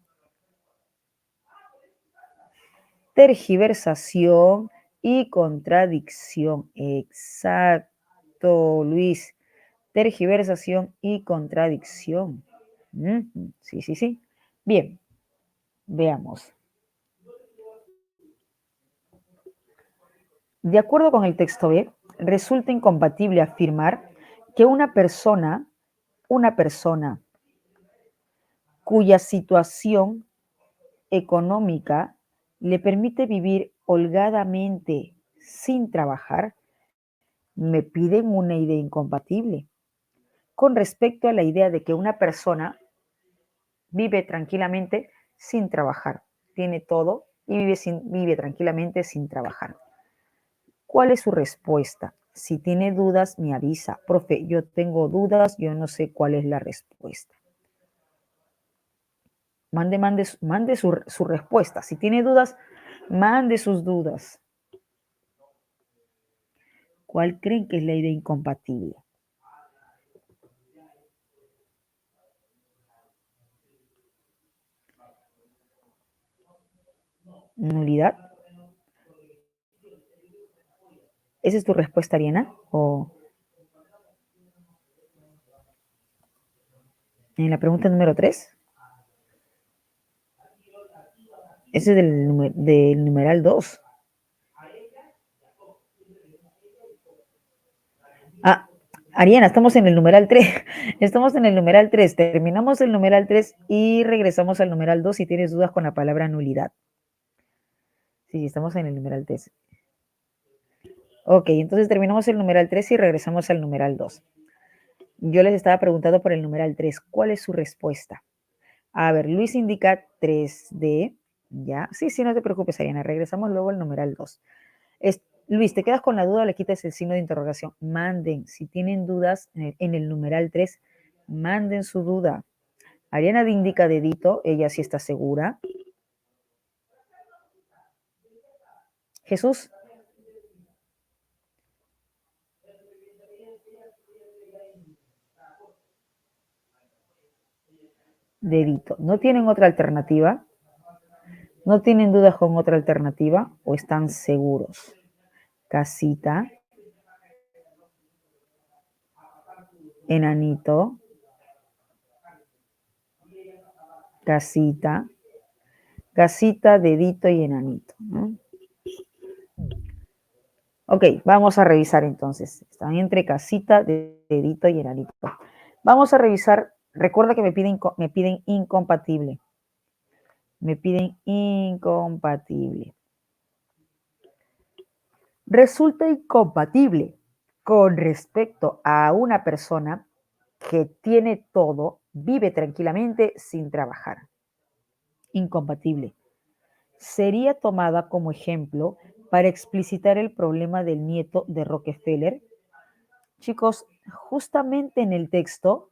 Tergiversación y contradicción. Exacto, Luis. Tergiversación y contradicción. Sí. Bien, veamos. De acuerdo con el texto B, resulta incompatible afirmar que una persona cuya situación económica le permite vivir holgadamente sin trabajar, me piden una idea incompatible con respecto a la idea de que una persona vive tranquilamente sin trabajar, tiene todo y vive tranquilamente sin trabajar. ¿Cuál es su respuesta? Si tiene dudas, me avisa. Profe, yo tengo dudas, yo no sé cuál es la respuesta. Mande su respuesta. Si tiene dudas, mande sus dudas. ¿Cuál creen que es la idea incompatible? Nulidad. ¿Esa es tu respuesta, Ariana? ¿O en la pregunta número 3? Ese es del numeral 2. Ah, Ariana, estamos en el numeral 3. Estamos en el numeral 3. Terminamos el numeral 3 y regresamos al numeral 2 si tienes dudas con la palabra nulidad. Sí, estamos en el numeral 3. Ok, entonces terminamos el numeral 3 y regresamos al numeral 2. Yo les estaba preguntando por el numeral 3. ¿Cuál es su respuesta? A ver, Luis indica 3D. ¿Ya? Sí, sí, no te preocupes, Ariana. Regresamos luego al numeral 2. Luis, ¿te quedas con la duda o le quitas el signo de interrogación? Manden, si tienen dudas en el numeral 3, manden su duda. Ariana indica dedito, ella sí está segura. Jesús. Dedito. ¿No tienen otra alternativa? ¿No tienen dudas con otra alternativa o están seguros? Casita, enanito, casita, casita, dedito y enanito, ¿no? Ok, vamos a revisar entonces. Están entre casita, dedito y enanito. Vamos a revisar. Recuerda que me piden incompatible. Me piden incompatible. Resulta incompatible con respecto a una persona que tiene todo, vive tranquilamente sin trabajar. Incompatible. Sería tomada como ejemplo para explicitar el problema del nieto de Rockefeller. Chicos, justamente en el texto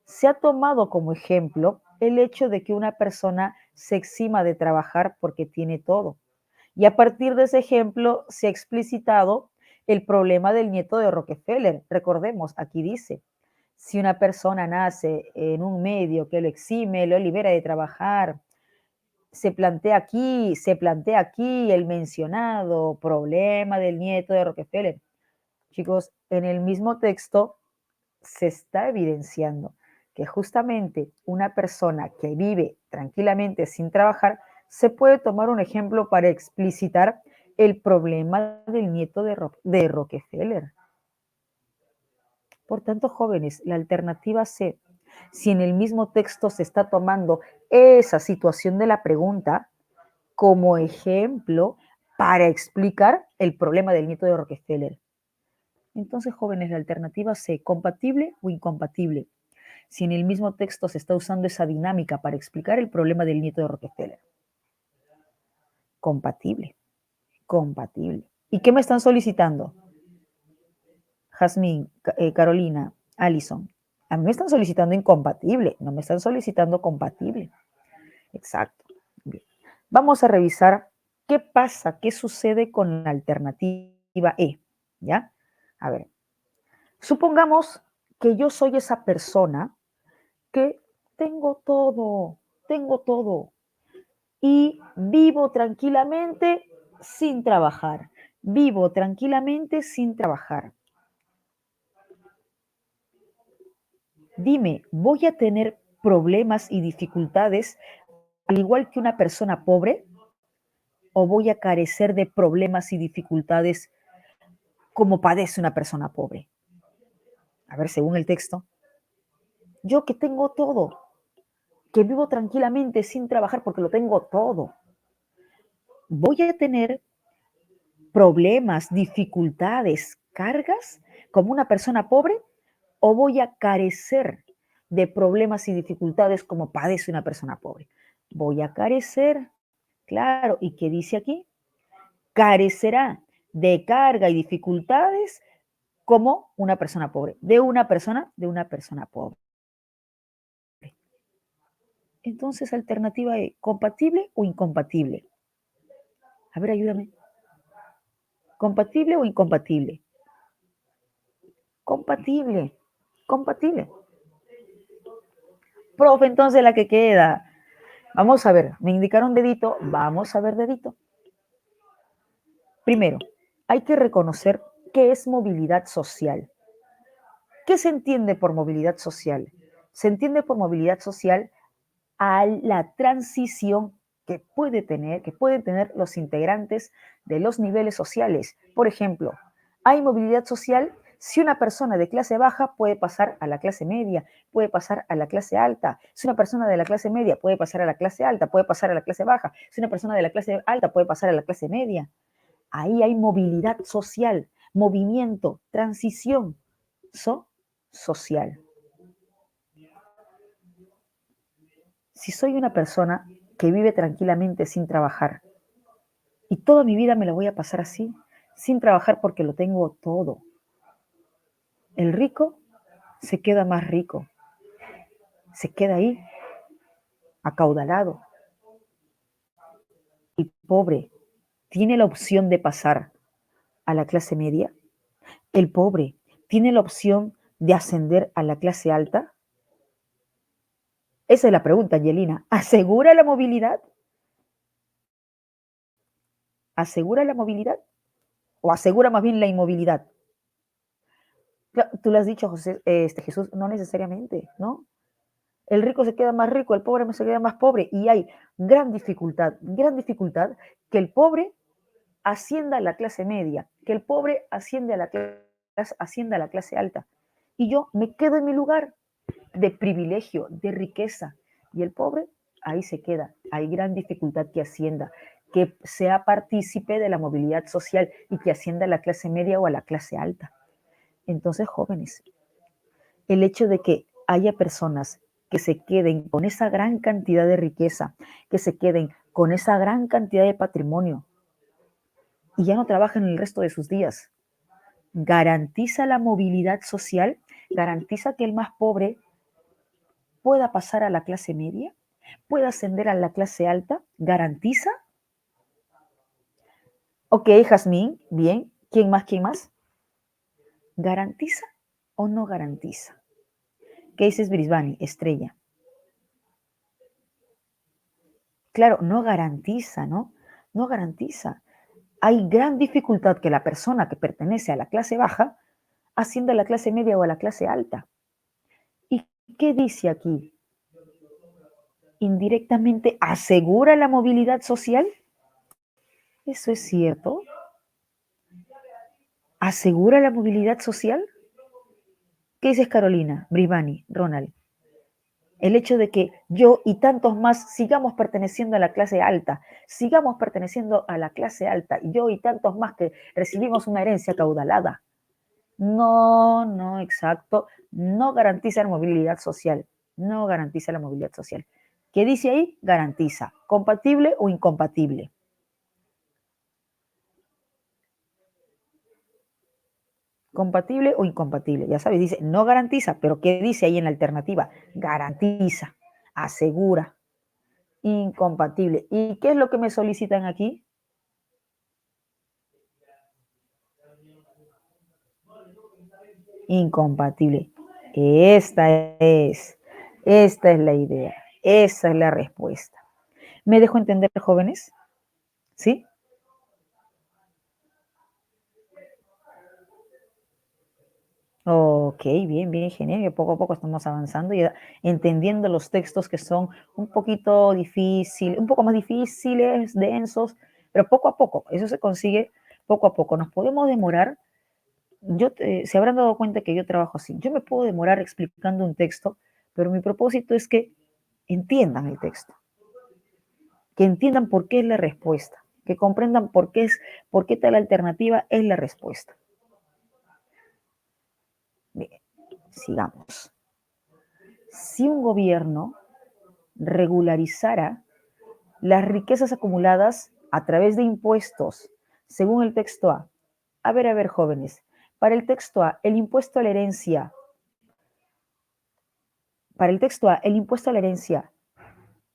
se ha tomado como ejemplo el hecho de que una persona se exima de trabajar porque tiene todo. Y a partir de ese ejemplo se ha explicitado el problema del nieto de Rockefeller. Recordemos, aquí dice, si una persona nace en un medio que lo exime, lo libera de trabajar, se plantea aquí el mencionado problema del nieto de Rockefeller. Chicos, en el mismo texto se está evidenciando que justamente una persona que vive tranquilamente sin trabajar se puede tomar un ejemplo para explicitar el problema del nieto de Rockefeller. Por tanto, jóvenes, la alternativa C, si en el mismo texto se está tomando esa situación de la pregunta como ejemplo para explicar el problema del nieto de Rockefeller. Entonces, jóvenes, la alternativa C, compatible o incompatible, si en el mismo texto se está usando esa dinámica para explicar el problema del nieto de Rockefeller. Compatible, compatible. ¿Y qué me están solicitando? Jazmín, Carolina, Allison. A mí me están solicitando incompatible, no me están solicitando compatible. Exacto. Bien. Vamos a revisar qué pasa, qué sucede con la alternativa E. ¿Ya? A ver, supongamos que yo soy esa persona que tengo todo y vivo tranquilamente sin trabajar. Vivo tranquilamente sin trabajar. Dime, ¿voy a tener problemas y dificultades al igual que una persona pobre? ¿O voy a carecer de problemas y dificultades como padece una persona pobre? A ver, según el texto. Yo que tengo todo, que vivo tranquilamente sin trabajar porque lo tengo todo. ¿Voy a tener problemas, dificultades, cargas como una persona pobre? ¿O voy a carecer de problemas y dificultades como padece una persona pobre? Voy a carecer, claro. ¿Y qué dice aquí? Carecerá de carga y dificultades como una persona pobre, de una persona pobre. Entonces, alternativa E, ¿compatible o incompatible? A ver, ayúdame. ¿Compatible o incompatible? Compatible, compatible. Profe, entonces la que queda. Vamos a ver, me indicaron dedito, vamos a ver dedito. Primero, hay que reconocer qué es movilidad social. ¿Qué se entiende por movilidad social? Se entiende por movilidad social a la transición que pueden tener los integrantes de los niveles sociales. Por ejemplo, hay movilidad social si una persona de clase baja puede pasar a la clase media, puede pasar a la clase alta. Si una persona de la clase media puede pasar a la clase alta, puede pasar a la clase baja. Si una persona de la clase alta puede pasar a la clase media. Ahí hay movilidad social, movimiento, transición social. Si soy una persona que vive tranquilamente sin trabajar y toda mi vida me la voy a pasar así, sin trabajar porque lo tengo todo, el rico se queda más rico, se queda ahí acaudalado. El pobre tiene la opción de pasar a la clase media. El pobre tiene la opción de ascender a la clase alta. Esa es la pregunta, Angelina. ¿Asegura la movilidad? ¿Asegura la movilidad? ¿O asegura más bien la inmovilidad? Tú lo has dicho, José, Jesús, no necesariamente, ¿no? El rico se queda más rico, el pobre se queda más pobre y hay gran dificultad que el pobre ascienda a la clase media, que el pobre ascienda a la clase alta. Y yo me quedo en mi lugar de privilegio, de riqueza. Y el pobre ahí se queda. Hay gran dificultad que ascienda, que sea partícipe de la movilidad social y que ascienda a la clase media o a la clase alta. Entonces, jóvenes, el hecho de que haya personas que se queden con esa gran cantidad de riqueza, que se queden con esa gran cantidad de patrimonio y ya no trabajen el resto de sus días, garantiza la movilidad social, garantiza que el más pobre pueda pasar a la clase media, pueda ascender a la clase alta, garantiza. Ok, Jazmín, bien. ¿Quién más? ¿Quién más? ¿Garantiza o no garantiza? ¿Qué dices, Brisbane? Estrella. Claro, no garantiza, ¿no? No garantiza. Hay gran dificultad que la persona que pertenece a la clase baja ascienda a la clase media o a la clase alta. ¿Y qué dice aquí? Indirectamente asegura la movilidad social. ¿Eso es cierto? ¿Asegura la movilidad social? ¿Qué dices, Carolina, Brivani, Ronald? El hecho de que yo y tantos más sigamos perteneciendo a la clase alta, sigamos perteneciendo a la clase alta, yo y tantos más que recibimos una herencia caudalada. No, no, exacto. No garantiza la movilidad social. No garantiza la movilidad social. ¿Qué dice ahí? Garantiza. ¿Compatible o incompatible? ¿Compatible o incompatible? Ya sabes, dice, no garantiza, pero ¿qué dice ahí en la alternativa? Garantiza, asegura, incompatible. ¿Y qué es lo que me solicitan aquí? Incompatible. Esta esta es la idea, esa es la respuesta. ¿Me dejo entender, jóvenes? ¿Sí? Ok, bien, bien, genial. Poco a poco estamos avanzando y entendiendo los textos que son un poquito difíciles, un poco más difíciles, densos, pero poco a poco, eso se consigue poco a poco. Nos podemos demorar, se habrán dado cuenta que yo trabajo así. Yo me puedo demorar explicando un texto, pero mi propósito es que entiendan el texto, que entiendan por qué es la respuesta, que comprendan por qué tal alternativa es la respuesta. Bien, sigamos. Si un gobierno regularizara las riquezas acumuladas a través de impuestos, según el texto A. A ver, jóvenes, para el texto A, el impuesto a la herencia, para el texto A, el impuesto a la herencia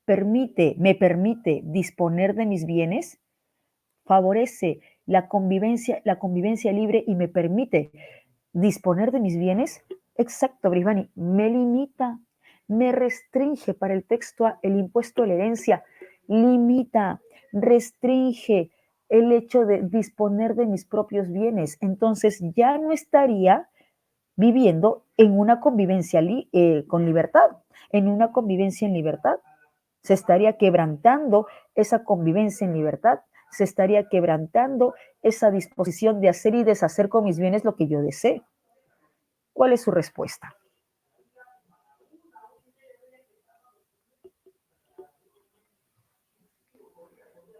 me permite disponer de mis bienes, favorece la convivencia libre y me permite disponer de mis bienes. Exacto, Brisbani, me limita, me restringe para el texto A el impuesto de la herencia, limita, restringe el hecho de disponer de mis propios bienes. Entonces ya no estaría viviendo en una convivencia con libertad, en una convivencia en libertad. Se estaría quebrantando esa convivencia en libertad, se estaría quebrantando esa disposición de hacer y deshacer con mis bienes lo que yo desee. ¿Cuál es su respuesta?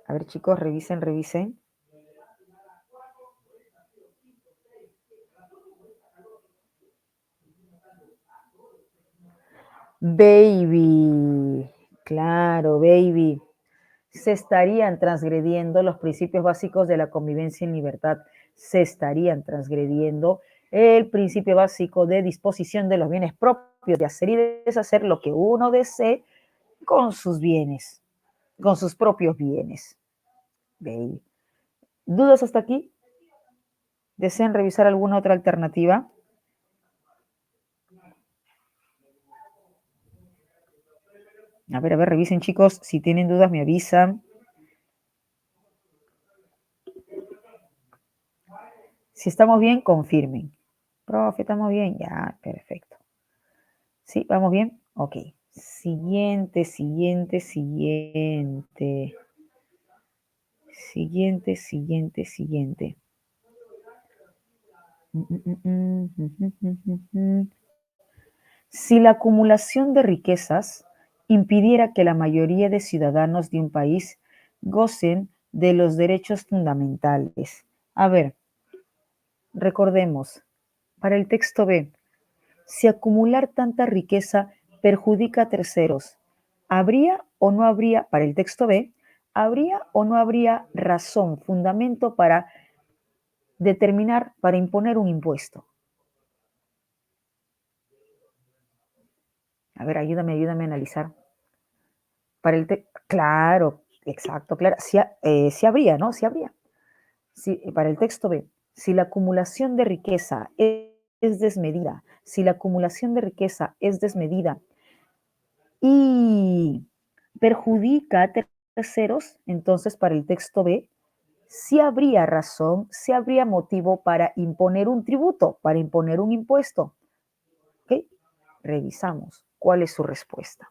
A ver, chicos, revisen, revisen. Baby, claro, baby. Se estarían transgrediendo los principios básicos de la convivencia en libertad. Se estarían transgrediendo el principio básico de disposición de los bienes propios, de hacer y deshacer lo que uno desee con sus bienes, con sus propios bienes. Baby. ¿Dudas hasta aquí? ¿Desean revisar alguna otra alternativa? A ver, revisen chicos. Si tienen dudas me avisan. Si estamos bien, confirmen. Profe, ¿estamos bien? Ya, perfecto. ¿Sí? ¿Vamos bien? Ok. Siguiente, siguiente, siguiente. Siguiente, siguiente, siguiente. Si la acumulación de riquezas impidiera que la mayoría de ciudadanos de un país gocen de los derechos fundamentales. A ver, recordemos, para el texto B, si acumular tanta riqueza perjudica a terceros, ¿habría o no habría, para el texto B, habría o no habría razón, fundamento para determinar, para imponer un impuesto? A ver, ayúdame a analizar. Para el claro, exacto, claro, sí, sí habría, ¿no? Sí habría. Sí, para el texto B, si la acumulación de riqueza es desmedida, si la acumulación de riqueza es desmedida y perjudica a terceros, entonces para el texto B, sí habría razón, sí habría motivo para imponer un tributo, para imponer un impuesto. ¿Ok? Revisamos cuál es su respuesta.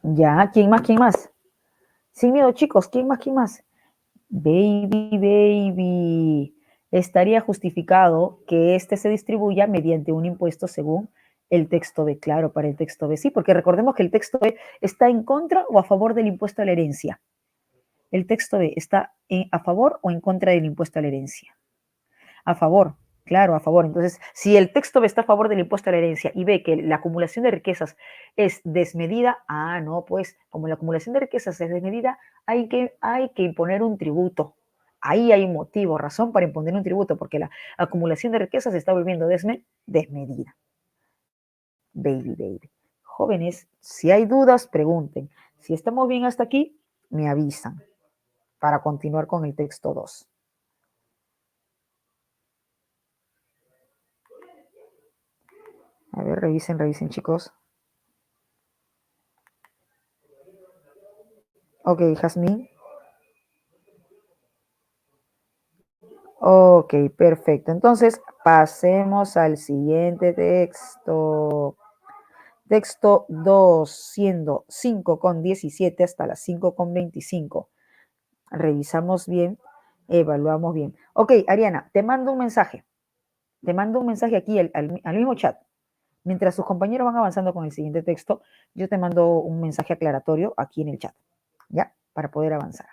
Ya, ¿quién más? ¿Quién más? Sin miedo, chicos, ¿quién más? ¿Quién más? Baby, baby. Estaría justificado que este se distribuya mediante un impuesto según el texto B. Claro, para el texto B sí, porque recordemos que el texto B está en contra o a favor del impuesto a la herencia. El texto B está a favor o en contra del impuesto a la herencia. A favor, claro, a favor. Entonces, si el texto B está a favor del impuesto a la herencia y ve que la acumulación de riquezas es desmedida, no, pues como la acumulación de riquezas es desmedida, hay que imponer un tributo. Ahí hay un motivo, razón para imponer un tributo, porque la acumulación de riquezas se está volviendo desmedida. Baby, baby. Jóvenes, si hay dudas, pregunten. Si estamos bien hasta aquí, me avisan para continuar con el texto 2. A ver, revisen, chicos. Ok, Jazmín. Ok, perfecto. Entonces, pasemos al siguiente texto. Texto 2, siendo 5,17 hasta las 5,25. Revisamos bien, evaluamos bien. Ok, Ariana, te mando un mensaje. Te mando un mensaje aquí al mismo chat. Mientras sus compañeros van avanzando con el siguiente texto, yo te mando un mensaje aclaratorio aquí en el chat, ¿ya? Para poder avanzar.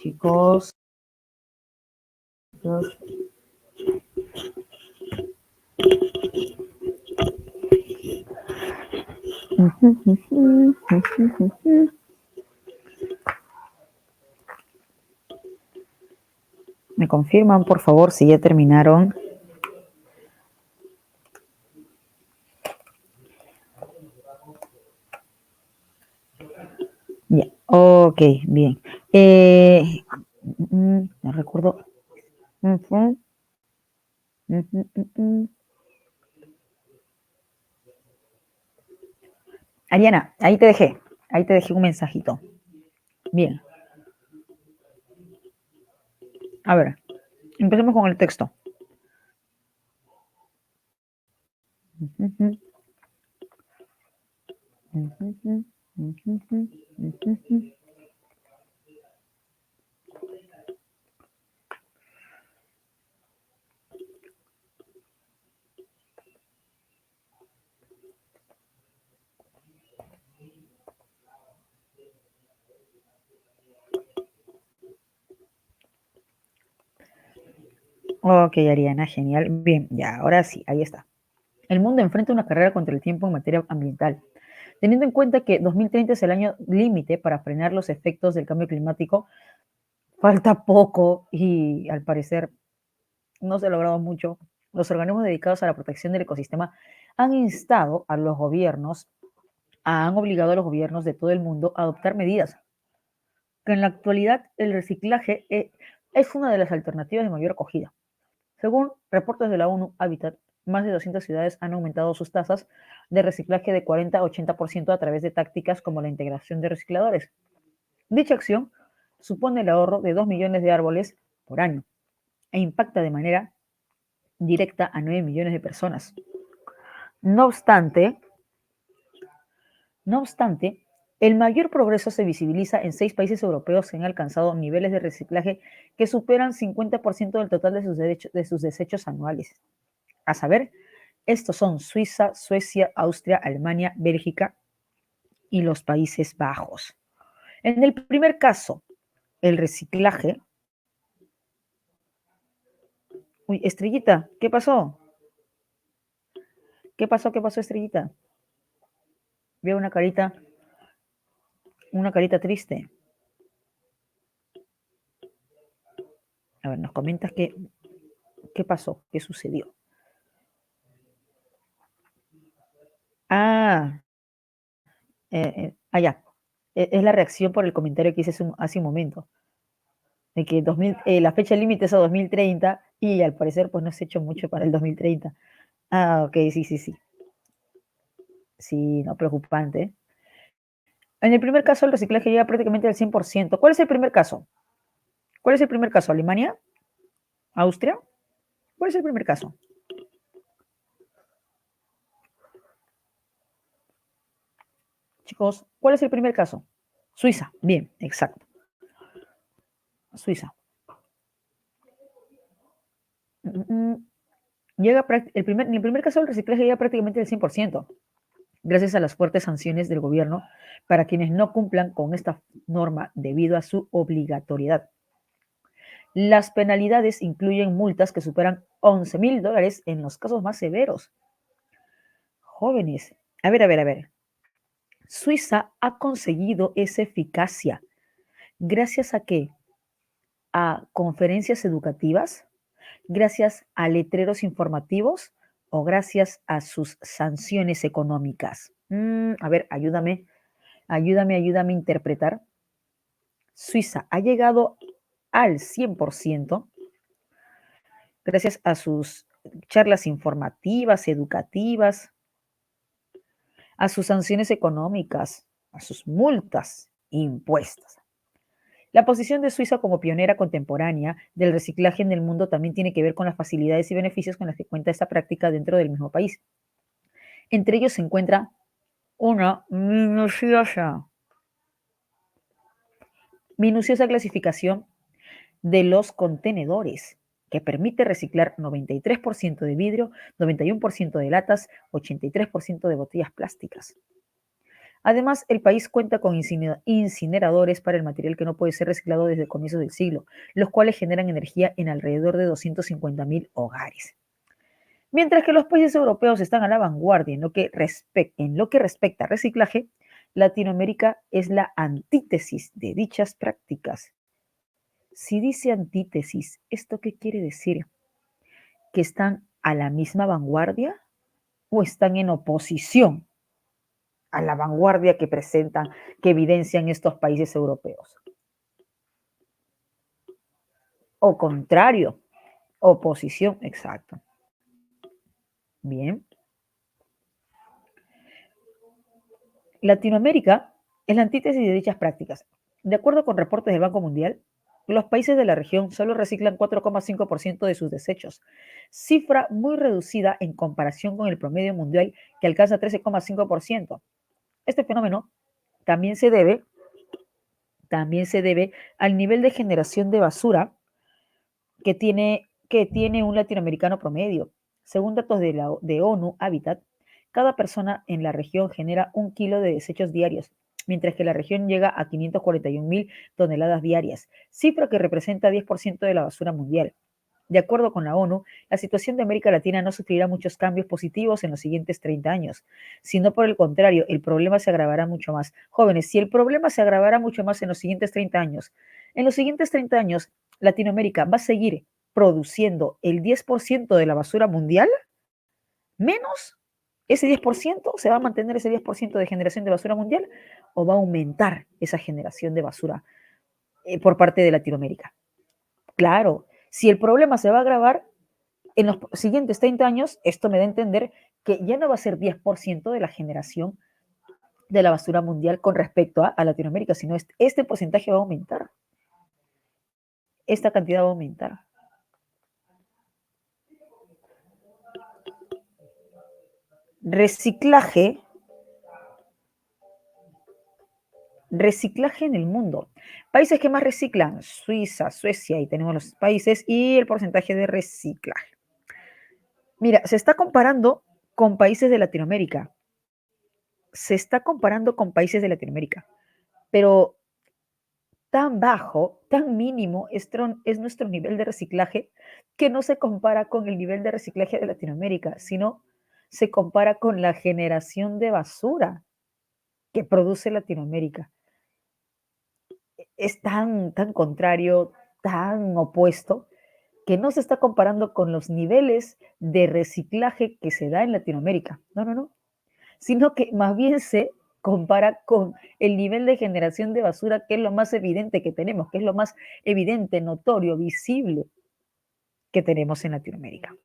Chicos. ¿Me confirman, por favor, si ya terminaron? Ya, ok, bien. No recuerdo. Ariana, ahí te dejé un mensajito. Bien. A ver, empecemos con el texto. Ok, Ariana, genial. Bien, ya, ahora sí, ahí está. El mundo enfrenta una carrera contra el tiempo en materia ambiental. Teniendo en cuenta que 2030 es el año límite para frenar los efectos del cambio climático, falta poco y al parecer no se ha logrado mucho. Los organismos dedicados a la protección del ecosistema han instado a los gobiernos, han obligado a los gobiernos de todo el mundo a adoptar medidas. Que en la actualidad el reciclaje es una de las alternativas de mayor acogida. Según reportes de la ONU Habitat, más de 200 ciudades han aumentado sus tasas de reciclaje de 40 a 80% a través de tácticas como la integración de recicladores. Dicha acción supone el ahorro de 2 millones de árboles por año e impacta de manera directa a 9 millones de personas. No obstante, no obstante, el mayor progreso se visibiliza en 6 países europeos que han alcanzado niveles de reciclaje que superan 50% del total de sus desechos anuales. A saber, estos son Suiza, Suecia, Austria, Alemania, Bélgica y los Países Bajos. En el primer caso, el reciclaje. Uy, Estrellita, ¿qué pasó? ¿Qué pasó? ¿Qué pasó, Estrellita? Veo una carita triste. A ver, nos comentas qué pasó, qué sucedió. Ah, ya. Es la reacción por el comentario que hice hace un momento. De que la fecha límite es a 2030 y al parecer pues no se ha hecho mucho para el 2030. Ah, ok, sí, sí, sí. Sí, no, preocupante. En el primer caso, el reciclaje llega prácticamente al 100%. ¿Cuál es el primer caso? ¿Cuál es el primer caso? ¿Alemania? ¿Austria? ¿Cuál es el primer caso? Chicos, ¿cuál es el primer caso? Suiza. Bien, exacto. Suiza. En el primer caso, el reciclaje llega prácticamente al 100%, gracias a las fuertes sanciones del gobierno para quienes no cumplan con esta norma debido a su obligatoriedad. Las penalidades incluyen multas que superan $11,000 en los casos más severos. Jóvenes, a ver. Suiza ha conseguido esa eficacia gracias a qué? A conferencias educativas, gracias a letreros informativos o gracias a sus sanciones económicas. A ver, ayúdame a interpretar. Suiza ha llegado al 100% gracias a sus charlas informativas, educativas, a sus sanciones económicas, a sus multas impuestas. La posición de Suiza como pionera contemporánea del reciclaje en el mundo también tiene que ver con las facilidades y beneficios con las que cuenta esta práctica dentro del mismo país. Entre ellos se encuentra una minuciosa clasificación de los contenedores, que permite reciclar 93% de vidrio, 91% de latas, 83% de botellas plásticas. Además, el país cuenta con incineradores para el material que no puede ser reciclado desde comienzos del siglo, los cuales generan energía en alrededor de 250.000 hogares. Mientras que los países europeos están a la vanguardia en lo que respecta a reciclaje, Latinoamérica es la antítesis de dichas prácticas. Si dice antítesis, ¿esto qué quiere decir? ¿Que están a la misma vanguardia o están en oposición a la vanguardia que presentan, que evidencian estos países europeos? O contrario, oposición, exacto. Bien. Latinoamérica es la antítesis de dichas prácticas. De acuerdo con reportes del Banco Mundial, los países de la región solo reciclan 4,5% de sus desechos, cifra muy reducida en comparación con el promedio mundial que alcanza 13,5%. Este fenómeno también se debe, también se debe al nivel de generación de basura que tiene un latinoamericano promedio. Según datos de ONU Habitat, cada persona en la región genera 1 kilo de desechos diarios, mientras que la región llega a 541.000 toneladas diarias, cifra que representa 10% de la basura mundial. De acuerdo con la ONU, la situación de América Latina no sufrirá muchos cambios positivos en los siguientes 30 años, sino por el contrario, el problema se agravará mucho más. Jóvenes, si el problema se agravará mucho más en los siguientes 30 años, en los siguientes 30 años, Latinoamérica va a seguir produciendo el 10% de la basura mundial, menos ese 10%, ¿se va a mantener ese 10% de generación de basura mundial o va a aumentar esa generación de basura por parte de Latinoamérica? Claro, si el problema se va a agravar en los siguientes 30 años, esto me da a entender que ya no va a ser 10% de la generación de la basura mundial con respecto a Latinoamérica, sino este porcentaje va a aumentar, esta cantidad va a aumentar. Reciclaje, reciclaje en el mundo. Países que más reciclan, Suiza, Suecia, y tenemos los países y el porcentaje de reciclaje. Mira, se está comparando con países de Latinoamérica. Se está comparando con países de Latinoamérica, pero tan bajo, tan mínimo es nuestro nivel de reciclaje que no se compara con el nivel de reciclaje de Latinoamérica, sino se compara con la generación de basura que produce Latinoamérica. Es tan contrario, tan opuesto, que no se está comparando con los niveles de reciclaje que se da en Latinoamérica. No, no, no. Sino que más bien se compara con el nivel de generación de basura, que es lo más evidente que tenemos, que es lo más evidente, notorio, visible que tenemos en Latinoamérica.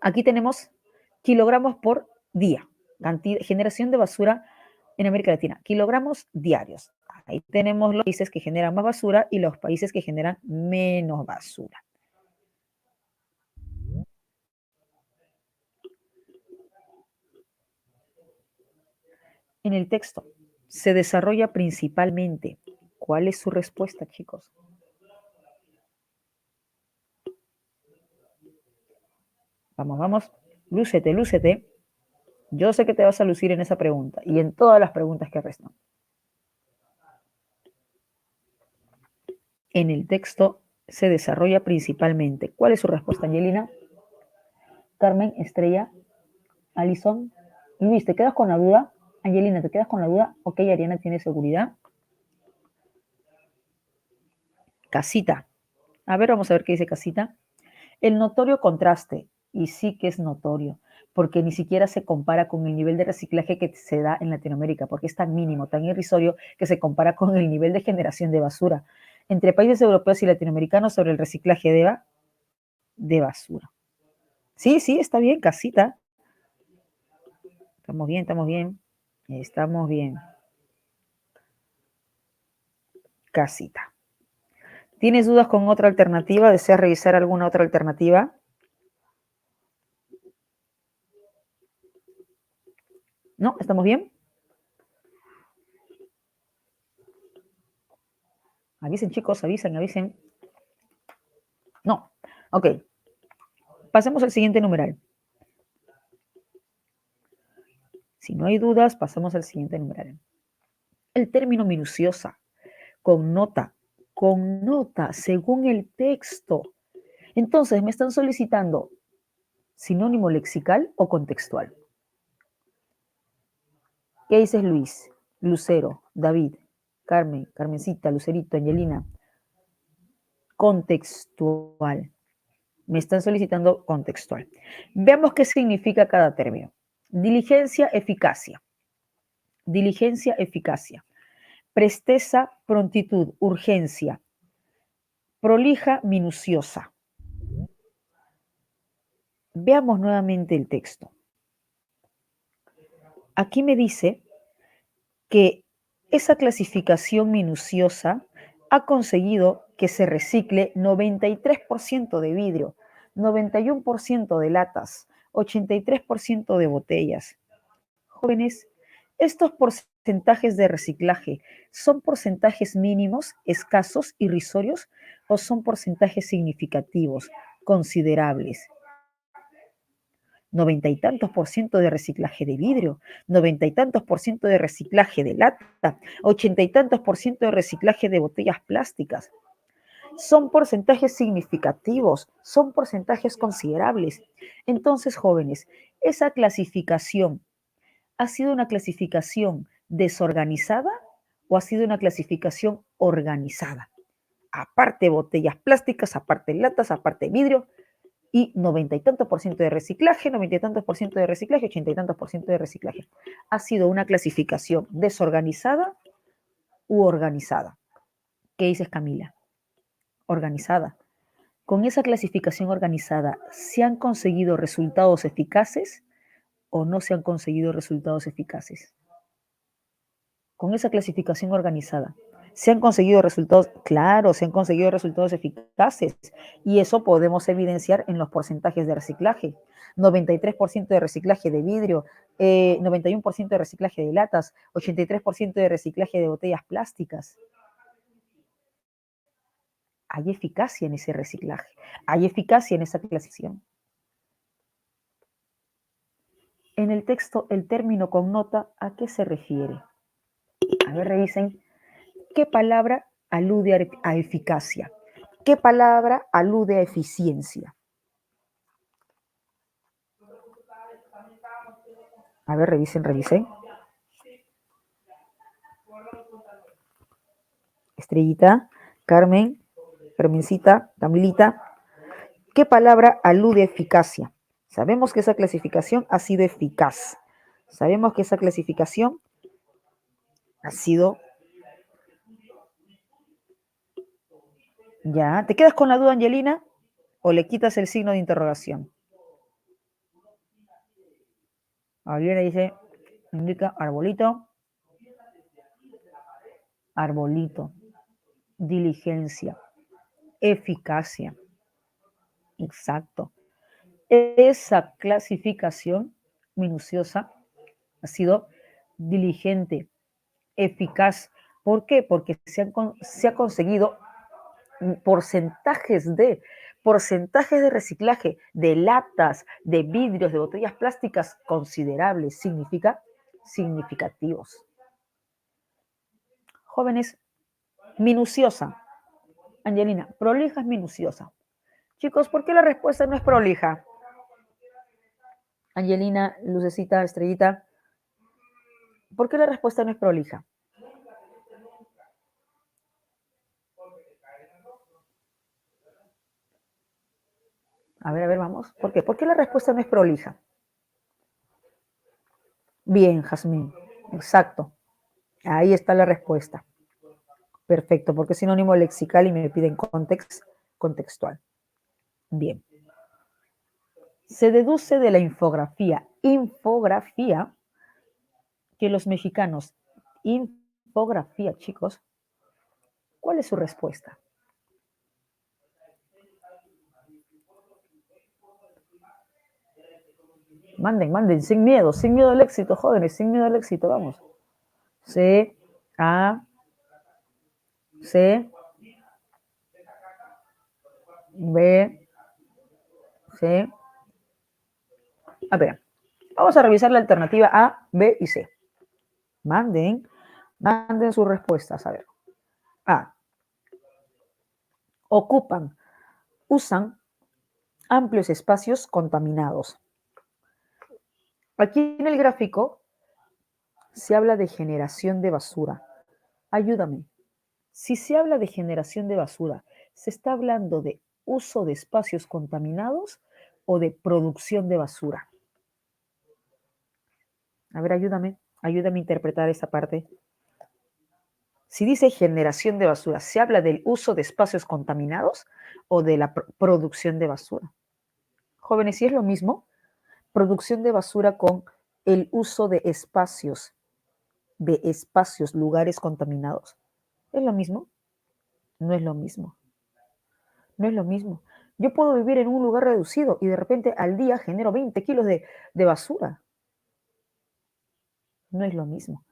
Aquí tenemos kilogramos por día, generación de basura en América Latina, kilogramos diarios. Ahí tenemos los países que generan más basura y los países que generan menos basura. En el texto se desarrolla principalmente. ¿Cuál es su respuesta, chicos? Vamos, vamos. Lúcete, lúcete. Yo sé que te vas a lucir en esa pregunta y en todas las preguntas que restan. En el texto se desarrolla principalmente. ¿Cuál es su respuesta, Angelina? Carmen, Estrella, Alison. Luis, ¿te quedas con la duda? Angelina, ¿te quedas con la duda? Ok, Ariana tiene seguridad. Casita. A ver, vamos a ver qué dice Casita. El notorio contraste, y sí que es notorio, porque ni siquiera se compara con el nivel de reciclaje que se da en Latinoamérica, porque es tan mínimo, tan irrisorio, que se compara con el nivel de generación de basura entre países europeos y latinoamericanos sobre el reciclaje de basura. Sí, sí, está bien, Casita. Estamos bien, estamos bien. Estamos bien. Casita. ¿Tienes dudas con otra alternativa? ¿Deseas revisar alguna otra alternativa? ¿No? ¿Estamos bien? Avisen, chicos, avisen. No. Ok. Pasemos al siguiente numeral. Si no hay dudas, pasamos al siguiente numeral. El término minuciosa, connota según el texto. Entonces, me están solicitando sinónimo lexical o contextual. ¿Qué dices, Luis? Lucero, David, Carmen, Carmencita, Lucerito, Angelina. Contextual. Me están solicitando contextual. Veamos qué significa cada término. Diligencia, eficacia. Diligencia, eficacia. Presteza, prontitud, urgencia. Prolija, minuciosa. Veamos nuevamente el texto. Aquí me dice que esa clasificación minuciosa ha conseguido que se recicle 93% de vidrio, 91% de latas, 83% de botellas. Jóvenes, estos porcentajes de reciclaje, ¿son porcentajes mínimos, escasos, irrisorios o son porcentajes significativos, considerables? 90 y tantos % de reciclaje de vidrio, 90 y tantos % de reciclaje de lata, 80 y tantos % de reciclaje de botellas plásticas. Son porcentajes significativos, son porcentajes considerables. Entonces, jóvenes, esa clasificación ¿ha sido una clasificación desorganizada o ha sido una clasificación organizada? Aparte botellas plásticas, aparte latas, aparte vidrio, y 90 y tantos % de reciclaje, 90 y tantos % de reciclaje, 80 y tantos % de reciclaje. ¿Ha sido una clasificación desorganizada u organizada? ¿Qué dices, Camila? Organizada. Con esa clasificación organizada, ¿se han conseguido resultados eficaces o no se han conseguido resultados eficaces? Con esa clasificación organizada. ¿Se han conseguido resultados? Claro, se han conseguido resultados eficaces y eso podemos evidenciar en los porcentajes de reciclaje. 93% de reciclaje de vidrio, 91% de reciclaje de latas, 83% de reciclaje de botellas plásticas. Hay eficacia en ese reciclaje, hay eficacia en esa clasificación. En el texto, el término connota, ¿a qué se refiere? A ver, revisen. ¿Qué palabra alude a eficacia? ¿Qué palabra alude a eficiencia? A ver, revisen. Estrellita, Carmen, Carmencita, Camilita. ¿Qué palabra alude a eficacia? Sabemos que esa clasificación ha sido eficaz. Sabemos que esa clasificación ha sido... ¿Ya? ¿Te quedas con la duda, Angelina? ¿O le quitas el signo de interrogación? Angelina dice, indica arbolito. Arbolito. Diligencia. Eficacia. Exacto. Esa clasificación minuciosa ha sido diligente, eficaz. ¿Por qué? Porque se ha conseguido porcentajes de reciclaje de latas, de vidrios, de botellas plásticas considerables, significa significativos. Jóvenes, minuciosa. Angelina, prolija es minuciosa. Chicos, ¿por qué la respuesta no es prolija? Angelina, Lucecita, Estrellita, ¿por qué la respuesta no es prolija? A ver, vamos. ¿Por qué? ¿Por qué la respuesta no es prolija? Bien, Jazmín. Exacto. Ahí está la respuesta. Perfecto, porque es sinónimo lexical y me piden contextual. Bien. Se deduce de la infografía que los mexicanos, infografía, chicos, ¿cuál es su respuesta? Manden, sin miedo al éxito, jóvenes, sin miedo al éxito, vamos. C, A, C, B, C. A ver, Vamos a revisar la alternativa A, B y C. Manden sus respuestas. A ver. A. Usan amplios espacios contaminados. Aquí en el gráfico se habla de generación de basura. Ayúdame. Si se habla de generación de basura, ¿se está hablando de uso de espacios contaminados o de producción de basura? A ver, ayúdame a interpretar esa parte. Si dice generación de basura, ¿se habla del uso de espacios contaminados o de la producción de basura? Jóvenes, si es lo mismo, producción de basura con el uso de espacios, lugares contaminados. ¿Es lo mismo? No es lo mismo. No es lo mismo. Yo puedo vivir en un lugar reducido y de repente al día genero 20 kilos de basura. No es lo mismo.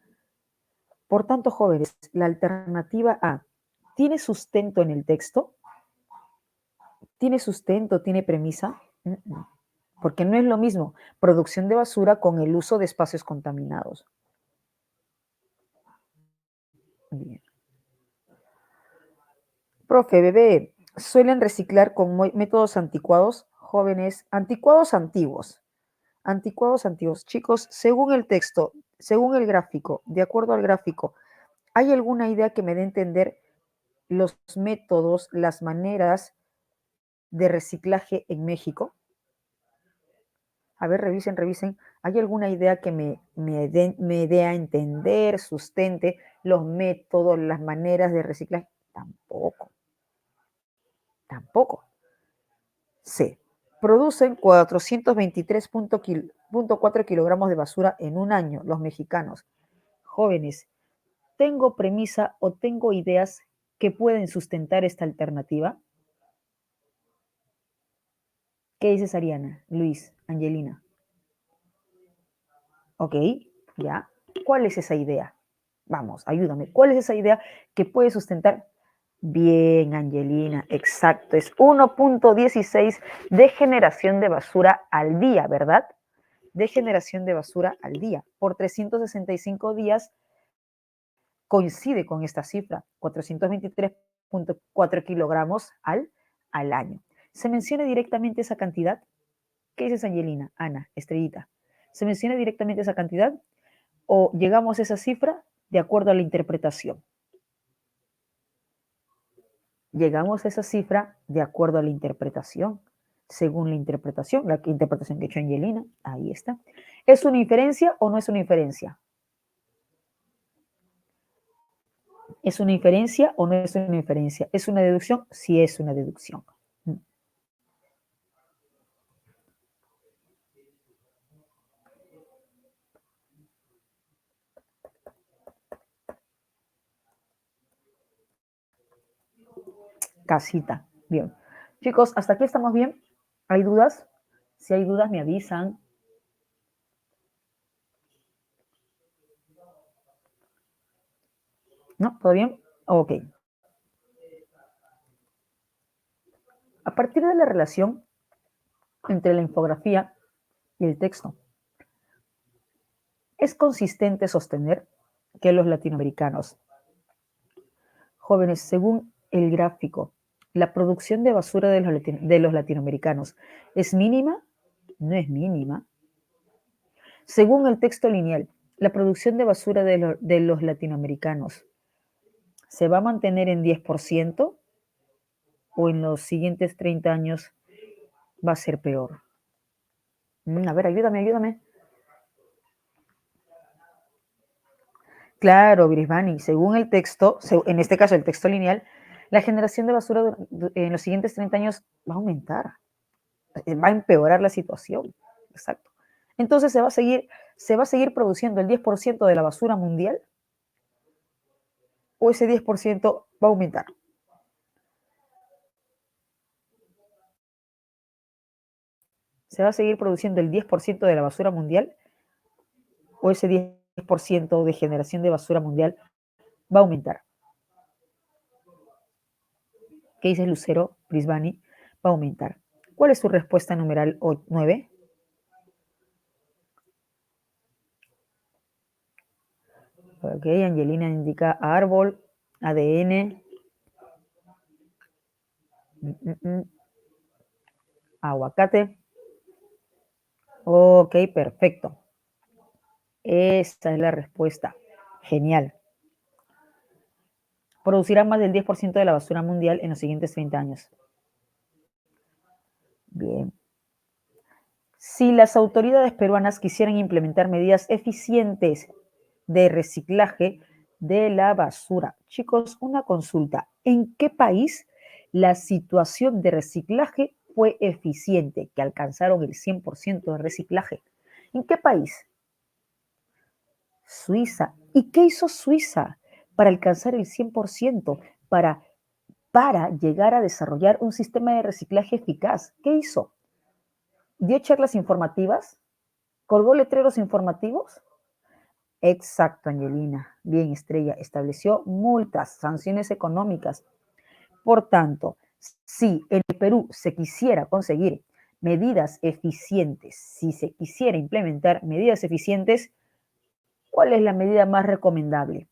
Por tanto, jóvenes, la alternativa A, ¿tiene sustento en el texto? ¿Tiene sustento? ¿Tiene premisa? Porque no es lo mismo producción de basura con el uso de espacios contaminados. Bien. Profe, bebé, ¿suelen reciclar con métodos anticuados? Jóvenes, anticuados antiguos. Anticuados antiguos. Chicos, según el texto, según el gráfico, de acuerdo al gráfico, ¿hay alguna idea que me dé a entender los métodos, las maneras de reciclaje en México? A ver, revisen. ¿Hay alguna idea que me dé a entender, sustente los métodos, las maneras de reciclaje? Tampoco. C. Producen 423.4 kilogramos de basura en un año los mexicanos. Jóvenes, ¿tengo premisa o tengo ideas que pueden sustentar esta alternativa? ¿Qué dices, Ariana, Luis, Angelina? Ok, ya. ¿Cuál es esa idea? Vamos, ayúdame. ¿Cuál es esa idea que puede sustentar? Bien, Angelina, exacto. Es 1.16 de generación de basura al día, ¿verdad? De generación de basura al día. Por 365 días coincide con esta cifra, 423.4 kilogramos al año. ¿Se menciona directamente esa cantidad? ¿Qué dices, Angelina? Ana, Estrellita. ¿Se menciona directamente esa cantidad o llegamos a esa cifra de acuerdo a la interpretación? Llegamos a esa cifra de acuerdo a la interpretación, según la interpretación que ha hecho Angelina, ahí está. ¿Es una inferencia o no es una inferencia? ¿Es una inferencia o no es una inferencia? ¿Es una deducción? Sí es una deducción. Casita. Bien. Chicos, ¿hasta aquí estamos bien? ¿Hay dudas? Si hay dudas, me avisan. ¿No? ¿Todo bien? Ok. A partir de la relación entre la infografía y el texto, es consistente sostener que los latinoamericanos, jóvenes, según el gráfico, la producción de basura de los latinoamericanos es mínima, no es mínima. Según el texto lineal, la producción de basura de los latinoamericanos se va a mantener en 10% o en los siguientes 30 años va a ser peor. A ver, ayúdame. Claro, Brisbane, según el texto, en este caso el texto lineal, la generación de basura en los siguientes 30 años va a aumentar, va a empeorar la situación. Exacto. Entonces se va a seguir produciendo el 10% de la basura mundial o ese 10% va a aumentar. Se va a seguir produciendo el 10% de la basura mundial o ese 10% de generación de basura mundial va a aumentar. ¿Qué dice Lucero Brisbane? Va a aumentar. ¿Cuál es su respuesta numeral 9? Ok, Angelina indica árbol, ADN, aguacate. Ok, perfecto. Esta es la respuesta. Genial. Producirán más del 10% de la basura mundial en los siguientes 30 años. Bien. Si las autoridades peruanas quisieran implementar medidas eficientes de reciclaje de la basura. Chicos, una consulta. ¿En qué país la situación de reciclaje fue eficiente, que alcanzaron el 100% de reciclaje? ¿En qué país? Suiza. ¿Y qué hizo Suiza para alcanzar el 100%? Para llegar a desarrollar un sistema de reciclaje eficaz. ¿Qué hizo? ¿Dio charlas informativas? ¿Colgó letreros informativos? Exacto, Angelina. Bien, Estrella. Estableció multas, sanciones económicas. Por tanto, si en el Perú se quisiera conseguir medidas eficientes, si se quisiera implementar medidas eficientes, ¿cuál es la medida más recomendable?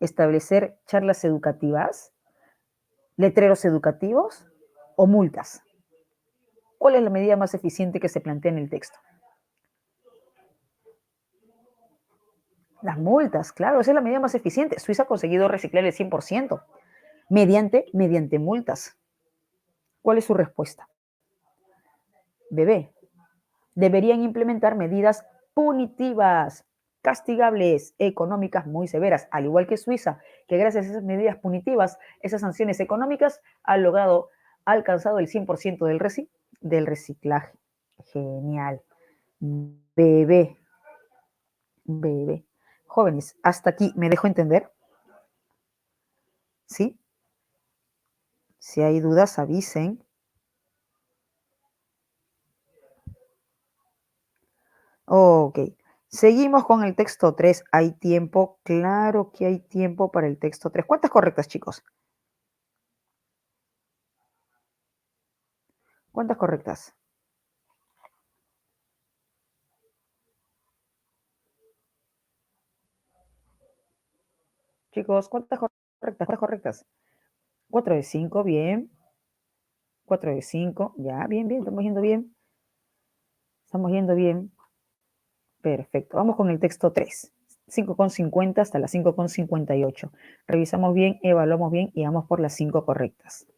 ¿Establecer charlas educativas, letreros educativos o multas? ¿Cuál es la medida más eficiente que se plantea en el texto? Las multas, claro, esa es la medida más eficiente. Suiza ha conseguido reciclar el 100% mediante multas. ¿Cuál es su respuesta? Bebé, deberían implementar medidas punitivas, castigables, económicas muy severas, al igual que Suiza, que gracias a esas medidas punitivas, esas sanciones económicas, ha alcanzado el 100% del reciclaje. Genial. Bebé, bebé. Jóvenes, hasta aquí, ¿me dejo entender? ¿Sí? Si hay dudas, avisen. Ok. Seguimos con el texto 3. ¿Hay tiempo? Claro que hay tiempo para el texto 3. ¿Cuántas correctas, chicos? ¿Cuántas correctas? Chicos, ¿cuántas correctas? ¿Cuántas correctas? 4 de 5, bien. 4 de 5, ya, bien, bien, estamos yendo bien. Estamos yendo bien. Perfecto. Vamos con el texto 3. 5,50 hasta las 5,58. Revisamos bien, evaluamos bien y vamos por las 5 correctas.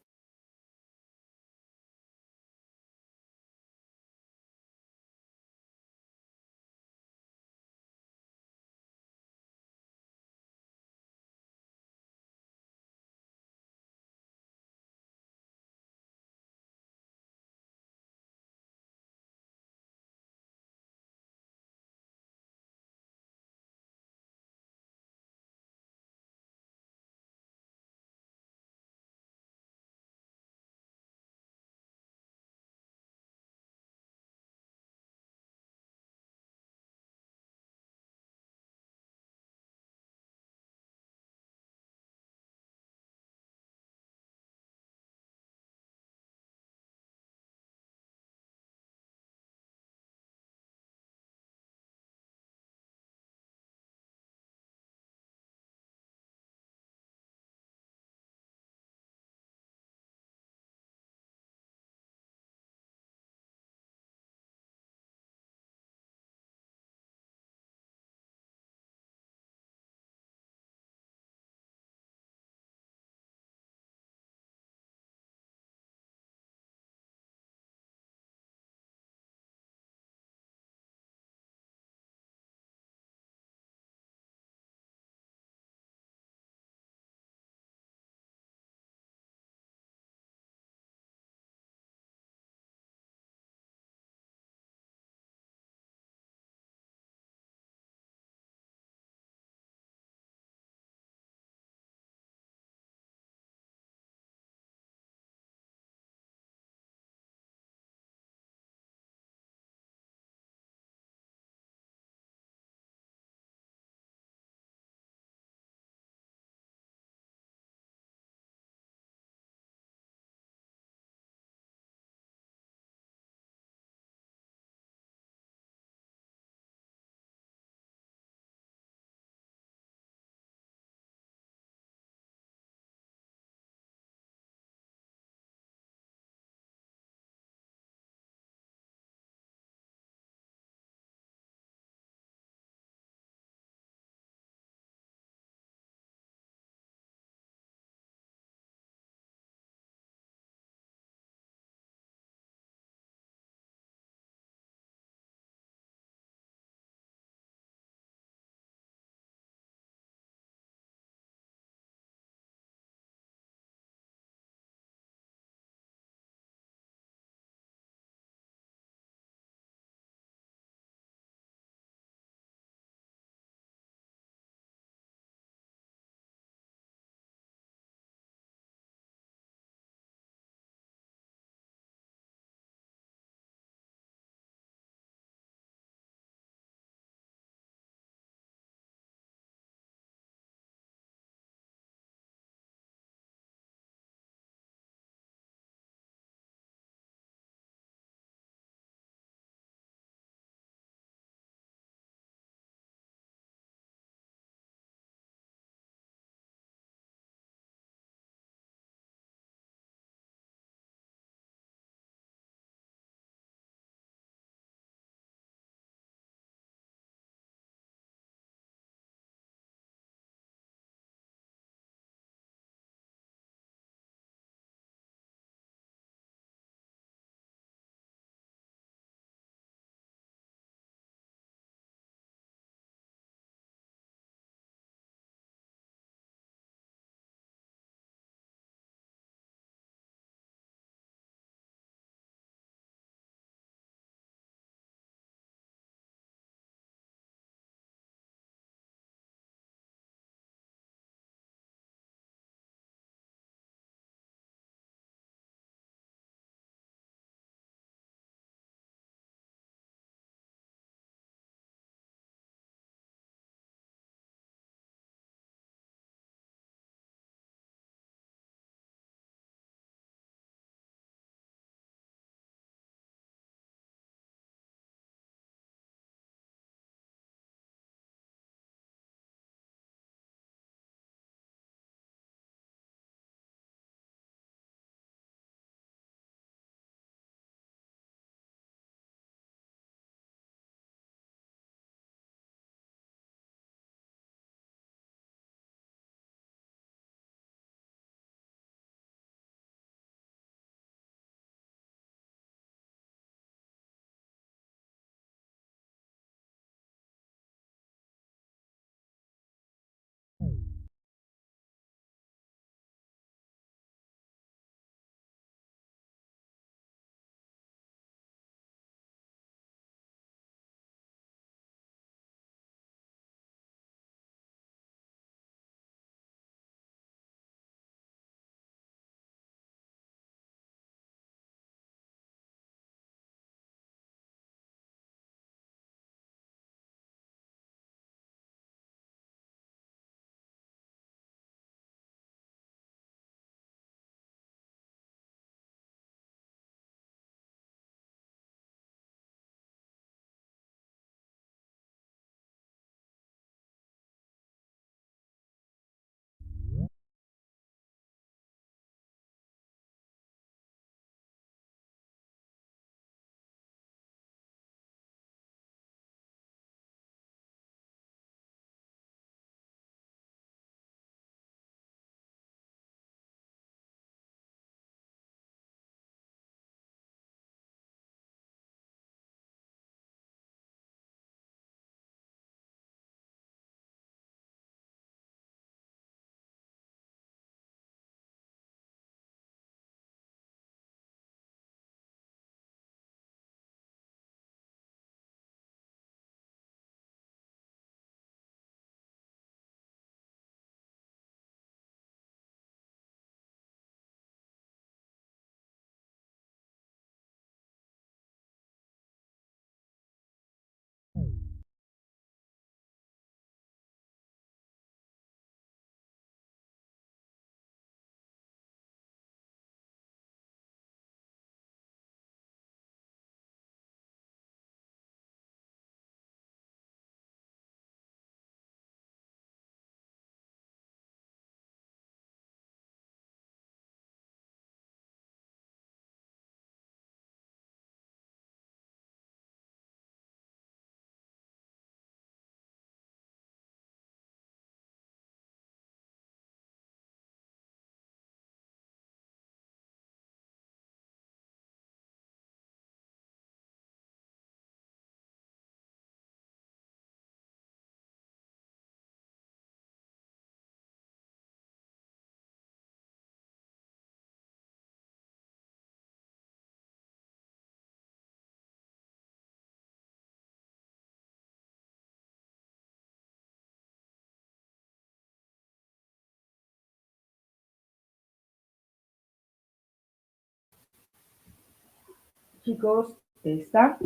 Chicos, está.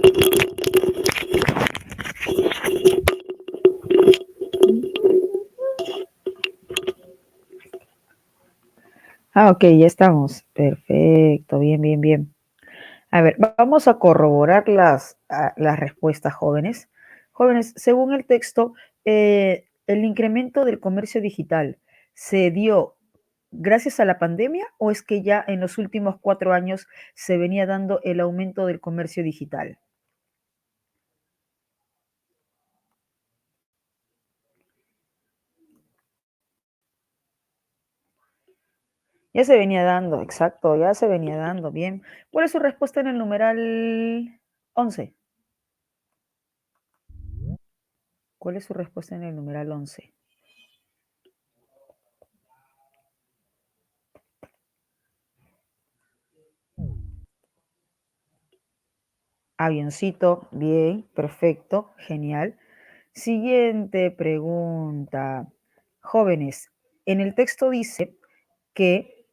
Ok, ya estamos. Perfecto, bien, bien, bien. A ver, vamos a corroborar las respuestas, jóvenes. Jóvenes, según el texto, ¿el incremento del comercio digital se dio gracias a la pandemia o es que ya en los últimos 4 años se venía dando el aumento del comercio digital? Ya se venía dando, exacto, ya se venía dando, bien. ¿Cuál es su respuesta en el numeral 11? ¿Cuál es su respuesta en el numeral 11? Avioncito, bien, perfecto, genial. Siguiente pregunta. Jóvenes, en el texto dice que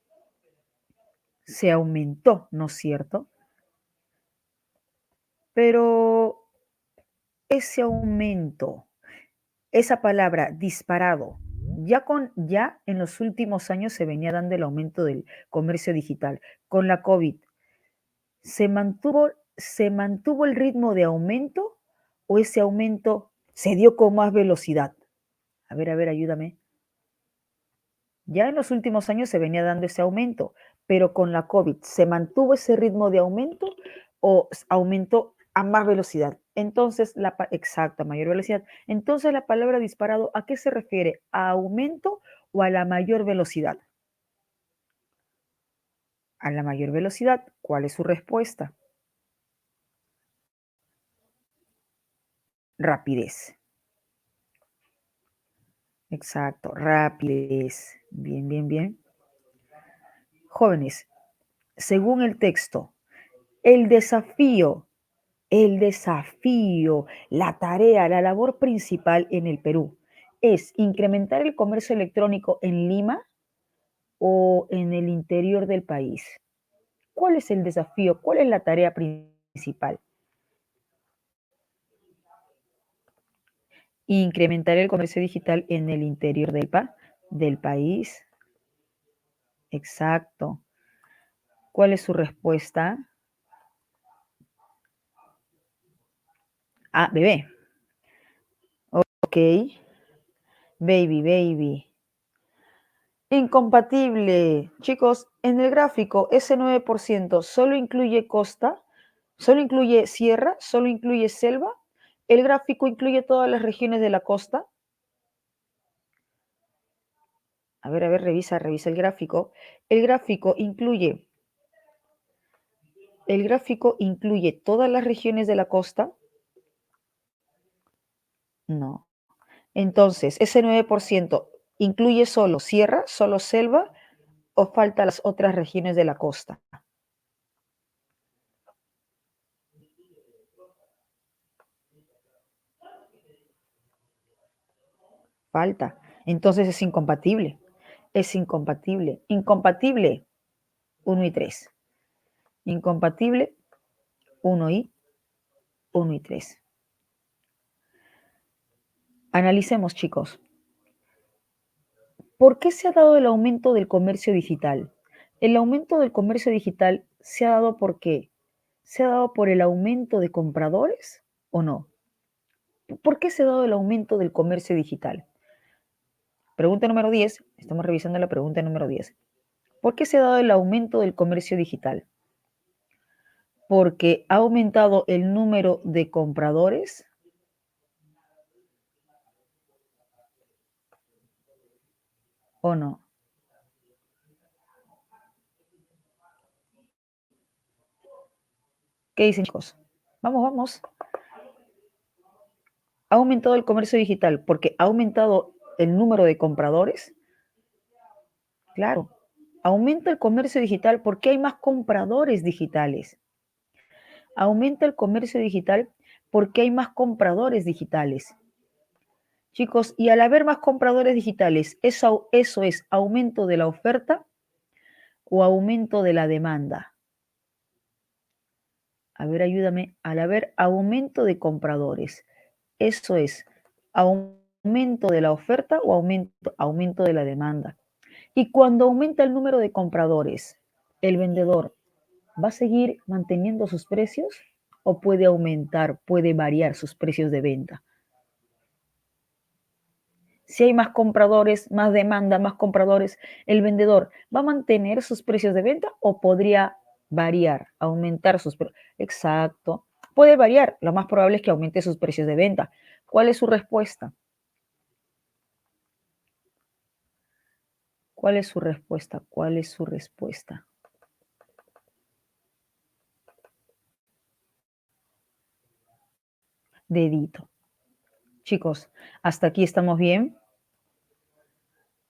se aumentó, ¿no es cierto? Pero ese aumento, esa palabra disparado, ya en los últimos años se venía dando el aumento del comercio digital. Con la COVID, ¿se mantuvo el ritmo de aumento o ese aumento se dio con más velocidad? A ver, ayúdame. Ya en los últimos años se venía dando ese aumento, pero con la COVID, ¿se mantuvo ese ritmo de aumento o aumentó a más velocidad? Entonces, exacto, a mayor velocidad. Entonces, la palabra disparado, ¿a qué se refiere? ¿A aumento o a la mayor velocidad? A la mayor velocidad. ¿Cuál es su respuesta? Rapidez. Exacto, rapidez. Bien, bien, bien. Jóvenes, según el texto, el desafío la tarea, la labor principal en el Perú es incrementar el comercio electrónico en Lima o en el interior del país. ¿Cuál es el desafío? ¿Cuál es la tarea principal? Incrementar el comercio digital en el interior del país. Exacto. ¿Cuál es su respuesta? Ah, bebé. Ok. Baby, baby. Incompatible. Chicos, en el gráfico ese 9% solo incluye costa, solo incluye sierra, solo incluye selva. El gráfico incluye todas las regiones de la costa. A ver, revisa el gráfico. El gráfico incluye todas las regiones de la costa. No. Entonces, ese 9% incluye solo sierra, solo selva o falta las otras regiones de la costa. Falta. Entonces es incompatible. Es incompatible. Incompatible 1 y 3. Incompatible 1 y 3. Analicemos, chicos. ¿Por qué se ha dado el aumento del comercio digital? El aumento del comercio digital se ha dado porque se ha dado por el aumento de compradores o no. ¿Por qué se ha dado el aumento del comercio digital? Pregunta número 10. Estamos revisando la pregunta número 10. ¿Por qué se ha dado el aumento del comercio digital? ¿Porque ha aumentado el número de compradores o no? ¿Qué dicen, chicos? Vamos, vamos. ¿Ha aumentado el comercio digital porque ha aumentado el número de compradores? Claro. Aumenta el comercio digital porque hay más compradores digitales. Aumenta el comercio digital porque hay más compradores digitales. Chicos, y al haber más compradores digitales, ¿eso es aumento de la oferta o aumento de la demanda? A ver, ayúdame. Al haber aumento de compradores, eso es aumento de la oferta o aumento de la demanda. Y cuando aumenta el número de compradores, el vendedor va a seguir manteniendo sus precios o puede aumentar, puede variar sus precios de venta. Si hay más compradores, más demanda, más compradores, el vendedor va a mantener sus precios de venta o podría variar, aumentar sus precios. Exacto. Puede variar. Lo más probable es que aumente sus precios de venta. ¿Cuál es su respuesta? ¿Cuál es su respuesta? ¿Cuál es su respuesta? Dedito. Chicos, hasta aquí estamos bien.